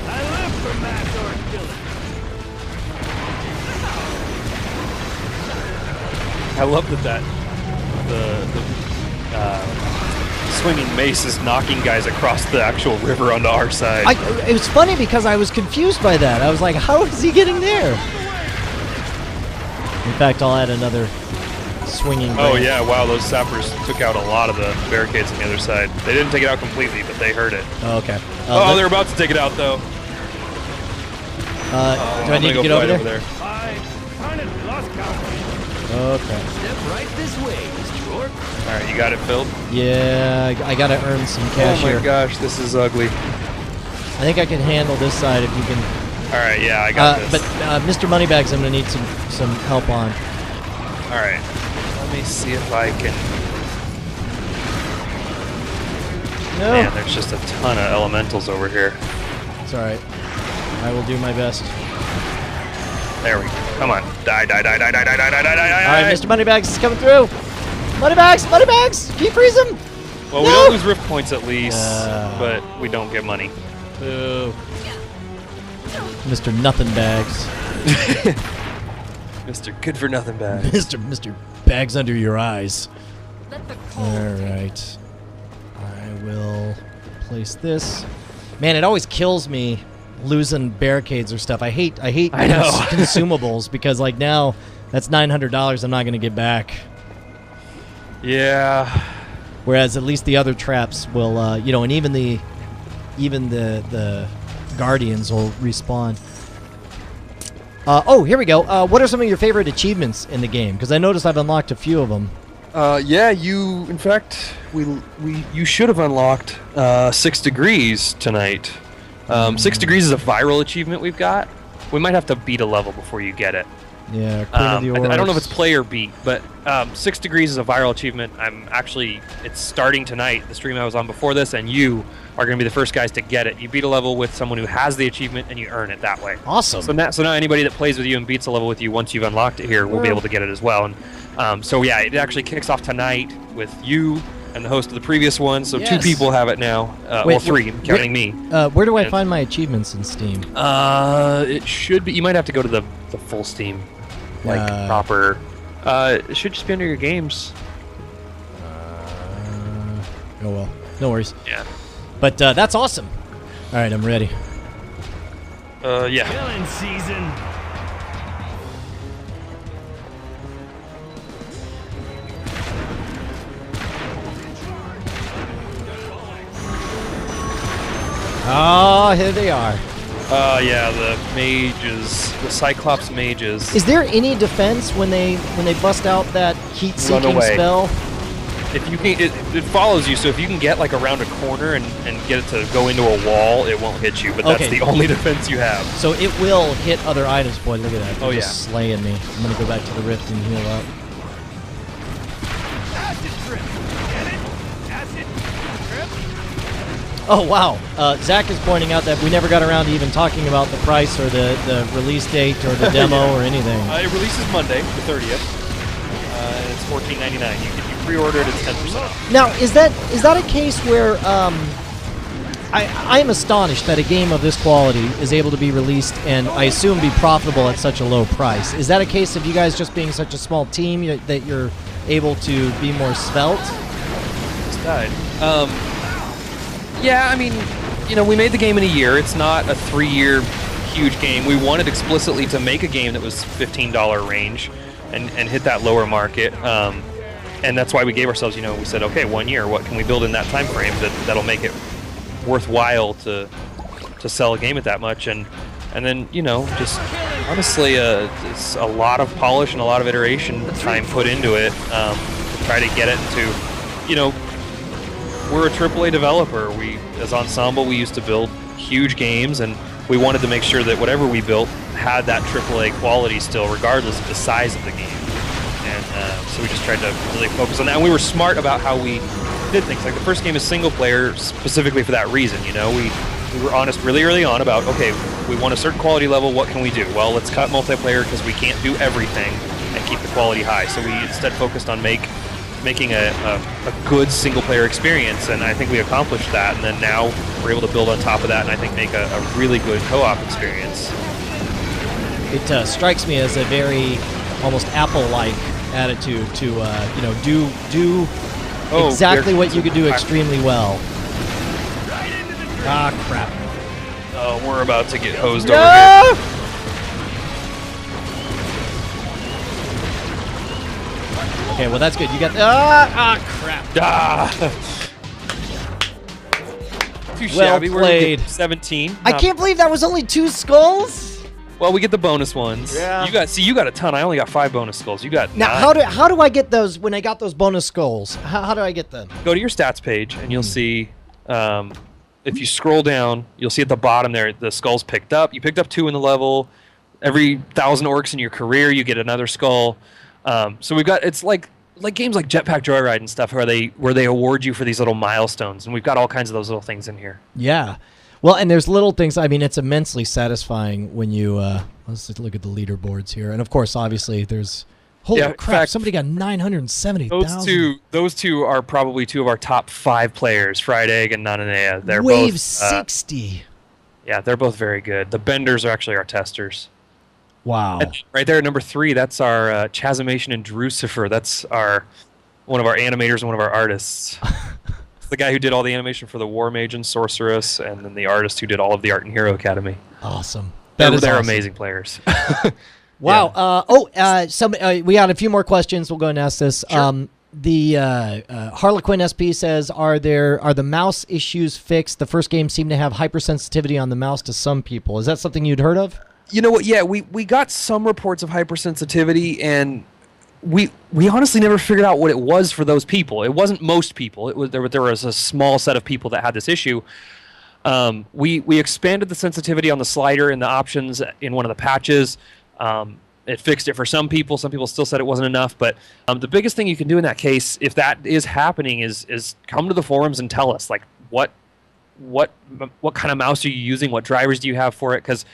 I live for mass orc killing. I love that the swinging mace is knocking guys across the actual river onto our side. It was funny because I was confused by that. I was like, how is he getting there? In fact, I'll add another swinging Oh branch. yeah, wow, those sappers took out a lot of the barricades on the other side. They didn't take it out completely, but they heard it. Oh, okay. They're about to take it out though. Do I need to get over there? I kind of lost count. Okay. Step right this way, Mr. Orc. Alright, you got it filled? Yeah, I gotta earn some cash Oh here. my gosh, this is ugly. I think I can handle this side if you can. Alright, yeah, I got this. But Mr. Moneybags, I'm gonna need some help on. Alright, let me see if I can... No, Man, there's just a ton of elementals over here. it's all right. I will do my best. There we go. Come on. Die, die, die, die, die, die, die, die, die, die. All right, Mr. Moneybags is coming through. Moneybags, Moneybags, can you freeze him? Well, we No! don't lose rift points at least, but we don't get money. Boo. Mr. Nothing Bags. Mr. Good for Nothing Bag. Mr. Bags under your eyes. All right. I will place this. Man, it always kills me losing barricades or stuff. I hate I know. consumables because like now that's $900 I'm not going to get back. Yeah. Whereas at least the other traps will, you know, and even the guardians will respawn. Oh, here we go. What are some of your favorite achievements in the game? Because I noticed I've unlocked a few of them. Yeah, in fact, you should have unlocked 6 degrees tonight. 6 degrees is a viral achievement we've got. We might have to beat a level before you get it. Yeah, Queen of the Orcs. I don't know if it's play or beat, but 6 degrees is a viral achievement. It's starting tonight, the stream I was on before this, and you are going to be the first guys to get it. You beat a level with someone who has the achievement, and you earn it that way. Awesome. So now anybody that plays with you and beats a level with you once you've unlocked it here will be able to get it as well. And so yeah, it actually kicks off tonight with you and the host of the previous one. So Yes. 2 people have it now. Wait, 3, counting me. Where do I find my achievements in Steam? It should be. You might have to go to the full Steam, like proper. It should just be under your games. Oh well, no worries. Yeah. But that's awesome. All right, I'm ready. Killing Yeah. season. Oh, here they are. Yeah, the mages, the Cyclops mages. Is there any defense when they bust out that heat-seeking away. spell? If you can, it follows you. So if you can get like around a corner and get it to go into a wall, it won't hit you. But that's Okay. the only defense you have. So it will hit other items. Boy, look at that. They're Oh, just slaying me. I'm going to go back to the rift and heal up. Oh, wow. Zach is pointing out that we never got around to even talking about the price or the release date or the demo or anything. It releases Monday, the 30th. And it's $14.99. If you pre-order it, it's 10% off. Now, is that a case where I am astonished that a game of this quality is able to be released and I assume be profitable at such a low price? Is that a case of you guys just being such a small team that you're able to be more svelte? It's died. Yeah, I mean, we made the game in a year. It's not a 3-year huge game. We wanted explicitly to make a game that was $15 range and hit that lower market. And that's why we gave ourselves, we said, okay, 1 year. What can we build in that time frame that'll make it worthwhile to sell a game at that much? And then, just honestly, it's a lot of polish and a lot of iteration time put into it to try to get it to, we're a AAA developer. As Ensemble, we used to build huge games, and we wanted to make sure that whatever we built had that AAA quality still, regardless of the size of the game. And so we just tried to really focus on that. And we were smart about how we did things. Like the first game is single player specifically for that reason. We were honest really early on about, okay, we want a certain quality level. What can we do? Well, let's cut multiplayer because we can't do everything and keep the quality high. So we instead focused on making a good single-player experience, and I think we accomplished that, and then now we're able to build on top of that and I think make a really good co-op experience. It strikes me as a very almost Apple-like attitude to, do exactly what you could do extremely well. Ah, crap. Oh, we're about to get hosed over here. Okay, well that's good. You got crap. Too Well shabby. We're played. 17. I can't believe that was only 2 skulls. Well, we get the bonus ones. Yeah. You got a ton. I only got 5 bonus skulls. You got Now, 9. how do I get those when I got those bonus skulls? How do I get them? Go to your stats page and you'll see. If you scroll down, you'll see at the bottom there the skulls picked up. You picked up 2 in the level. Every 1,000 orcs in your career, you get another skull. So we've got it's like games like Jetpack Joyride and stuff where they award you for these little milestones, and we've got all kinds of those little things in here. Yeah. Well, and there's little things. I mean, it's immensely satisfying when you let's look at the leaderboards here, and of course, obviously, there's holy Yeah, in crap! fact, Somebody got 970,000. Those two are probably 2 of our top 5 players, Fried Egg and Nananea. They're Wave both 60. Yeah, they're both very good. The Benders are actually our testers. Wow. And right there at number 3, that's our Chasmation and Drucifer. That's one of our animators and one of our artists. It's the guy who did all the animation for the War Mage and Sorceress, and then the artist who did all of the Art and Hero Academy. Awesome. They're awesome. amazing players. Wow. Yeah. We got a few more questions. We'll go and ask this. Sure. The Harlequin SP says, are the mouse issues fixed? The first game seemed to have hypersensitivity on the mouse to some people. Is that something you'd heard of? You know what? Yeah, we got some reports of hypersensitivity, and we honestly never figured out what it was for those people. It wasn't most people. There was a small set of people that had this issue. We expanded the sensitivity on the slider in the options in one of the patches. It fixed it for some people. Some people still said it wasn't enough. But the biggest thing you can do in that case, if that is happening, is come to the forums and tell us, like, what kind of mouse are you using? What drivers do you have for it? Because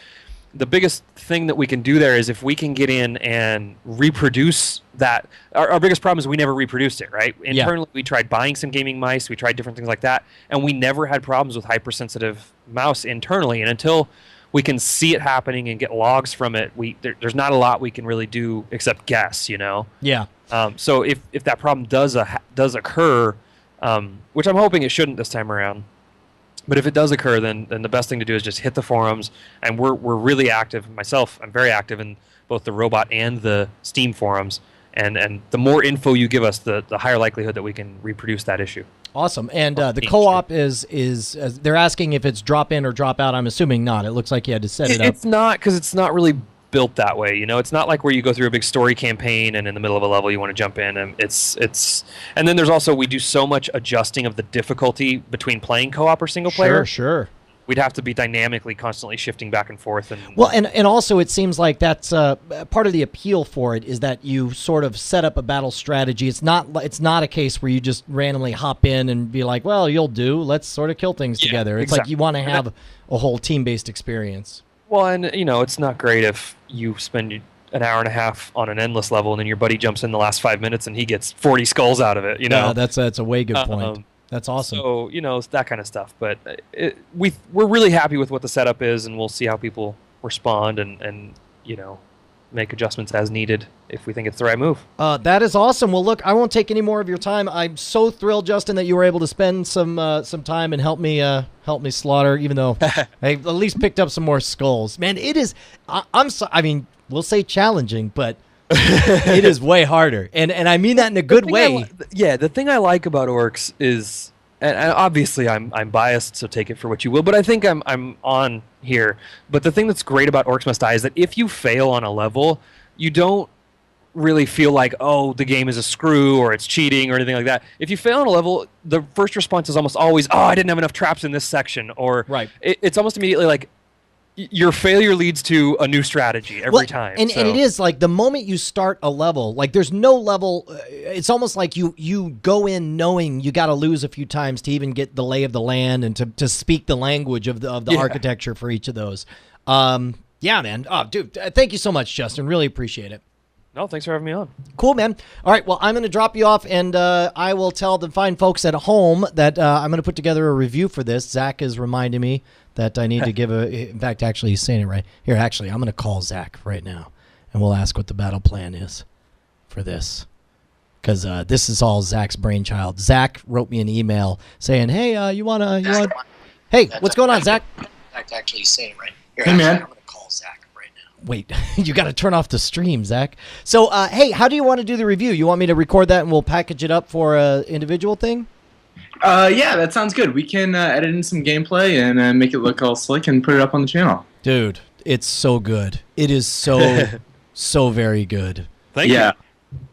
the biggest thing that we can do there is if we can get in and reproduce that. Our biggest problem is we never reproduced it, right? Internally, we tried buying some gaming mice. We tried different things like that. And we never had problems with hypersensitive mouse internally. And until we can see it happening and get logs from it, there's not a lot we can really do except guess, Yeah. So if that problem does occur, which I'm hoping it shouldn't this time around, but if it does occur, then the best thing to do is just hit the forums, and we're really active. Myself, I'm very active in both the robot and the Steam forums, and the more info you give us, the higher likelihood that we can reproduce that issue. Awesome. And the co-op is they're asking if it's drop in or drop out. I'm assuming not. It looks like you had to set it up. It's not, because it's not really built that way. You know, it's not like where you go through a big story campaign and in the middle of a level you want to jump in. And and then there's also, we do so much adjusting of the difficulty between playing co-op or single player. Sure. We'd have to be dynamically constantly shifting back and forth. And also it seems like that's part of the appeal for it is that you sort of set up a battle strategy. It's not a case where you just randomly hop in and be like, well, you'll do. Let's sort of kill things together. It's like you want to have a whole team-based experience. Well, and it's not great if you spend an hour and a half on an endless level and then your buddy jumps in the last 5 minutes and he gets 40 skulls out of it. Yeah, that's a way good point. That's awesome. So, it's that kind of stuff. But we're really happy with what the setup is, and we'll see how people respond and make adjustments as needed if we think it's the right move. That is awesome. Well, look, I won't take any more of your time. I'm so thrilled, Justin, that you were able to spend some time and help me slaughter, even though I at least picked up some more skulls. Man, it is. We'll say challenging, but it is way harder, and I mean that in a good way. The thing I like about Orcs is, and obviously I'm biased, so take it for what you will, but I think I'm on here. But the thing that's great about Orcs Must Die is that if you fail on a level, you don't really feel like, oh, the game is a screw or it's cheating or anything like that. If you fail on a level, the first response is almost always, oh, I didn't have enough traps in this section, or it's almost immediately like, your failure leads to a new strategy every time. And it is like the moment you start a level, like there's no level. It's almost like you go in knowing you got to lose a few times to even get the lay of the land and to speak the language of the architecture for each of those. Yeah, man. Oh, dude, thank you so much, Justin. Really appreciate it. No, thanks for having me on. Cool, man. All right, well, I'm going to drop you off, and I will tell the fine folks at home that I'm going to put together a review for this. Zach is reminding me that I need to give in fact, actually, he's saying it right. Here, actually, I'm going to call Zach right now, and we'll ask what the battle plan is for this. Because this is all Zach's brainchild. Zach wrote me an email saying, hey, you want... Hey, what's going on, Zach? Actually, he's saying it right. Here, hey, man. I'm going to call Zach right now. Wait, you got to turn off the stream, Zach. So, hey, how do you want to do the review? You want me to record that and we'll package it up for an individual thing? Yeah, that sounds good. We can edit in some gameplay and make it look all slick and put it up on the channel. Dude, it's so good. It is so, so very good. Thank you.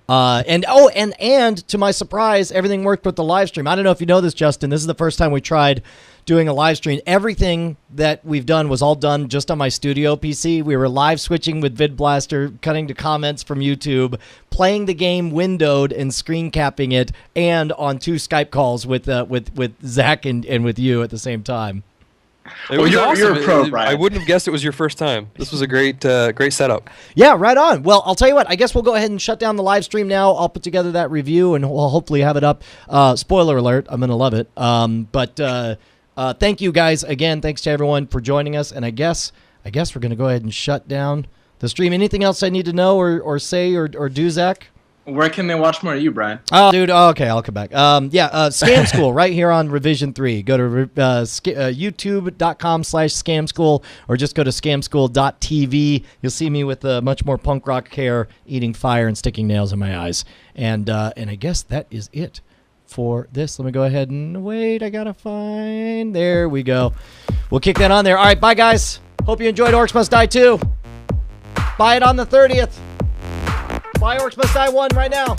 And to my surprise, everything worked with the live stream. I don't know if you know this, Justin. This is the first time we tried doing a live stream. Everything that we've done was all done just on my studio PC. We were live switching with VidBlaster, cutting to comments from YouTube, playing the game windowed and screen capping it, and on 2 Skype calls with Zach and with you at the same time. You're a pro, Brian. I wouldn't have guessed it was your first time. This was a great setup. Yeah, right on. Well, I'll tell you what. I guess we'll go ahead and shut down the live stream now. I'll put together that review, and we'll hopefully have it up. Spoiler alert, I'm going to love it. But thank you guys again. Thanks to everyone for joining us. And I guess we're going to go ahead and shut down the stream. Anything else I need to know or say or do, Zach? Where can they watch more of you, Brian? Oh, dude. Oh, okay, I'll come back. Scam School right here on Revision 3. Go to youtube.com/scamschool or just go to scamschool.tv. You'll see me with much more punk rock hair, eating fire and sticking nails in my eyes. And I guess that is it for this. Let me go ahead and wait. I got to find. There we go. We'll kick that on there. All right, bye, guys. Hope you enjoyed Orcs Must Die 2. Buy it on the 30th. Buy Orcs Must Die 1 right now.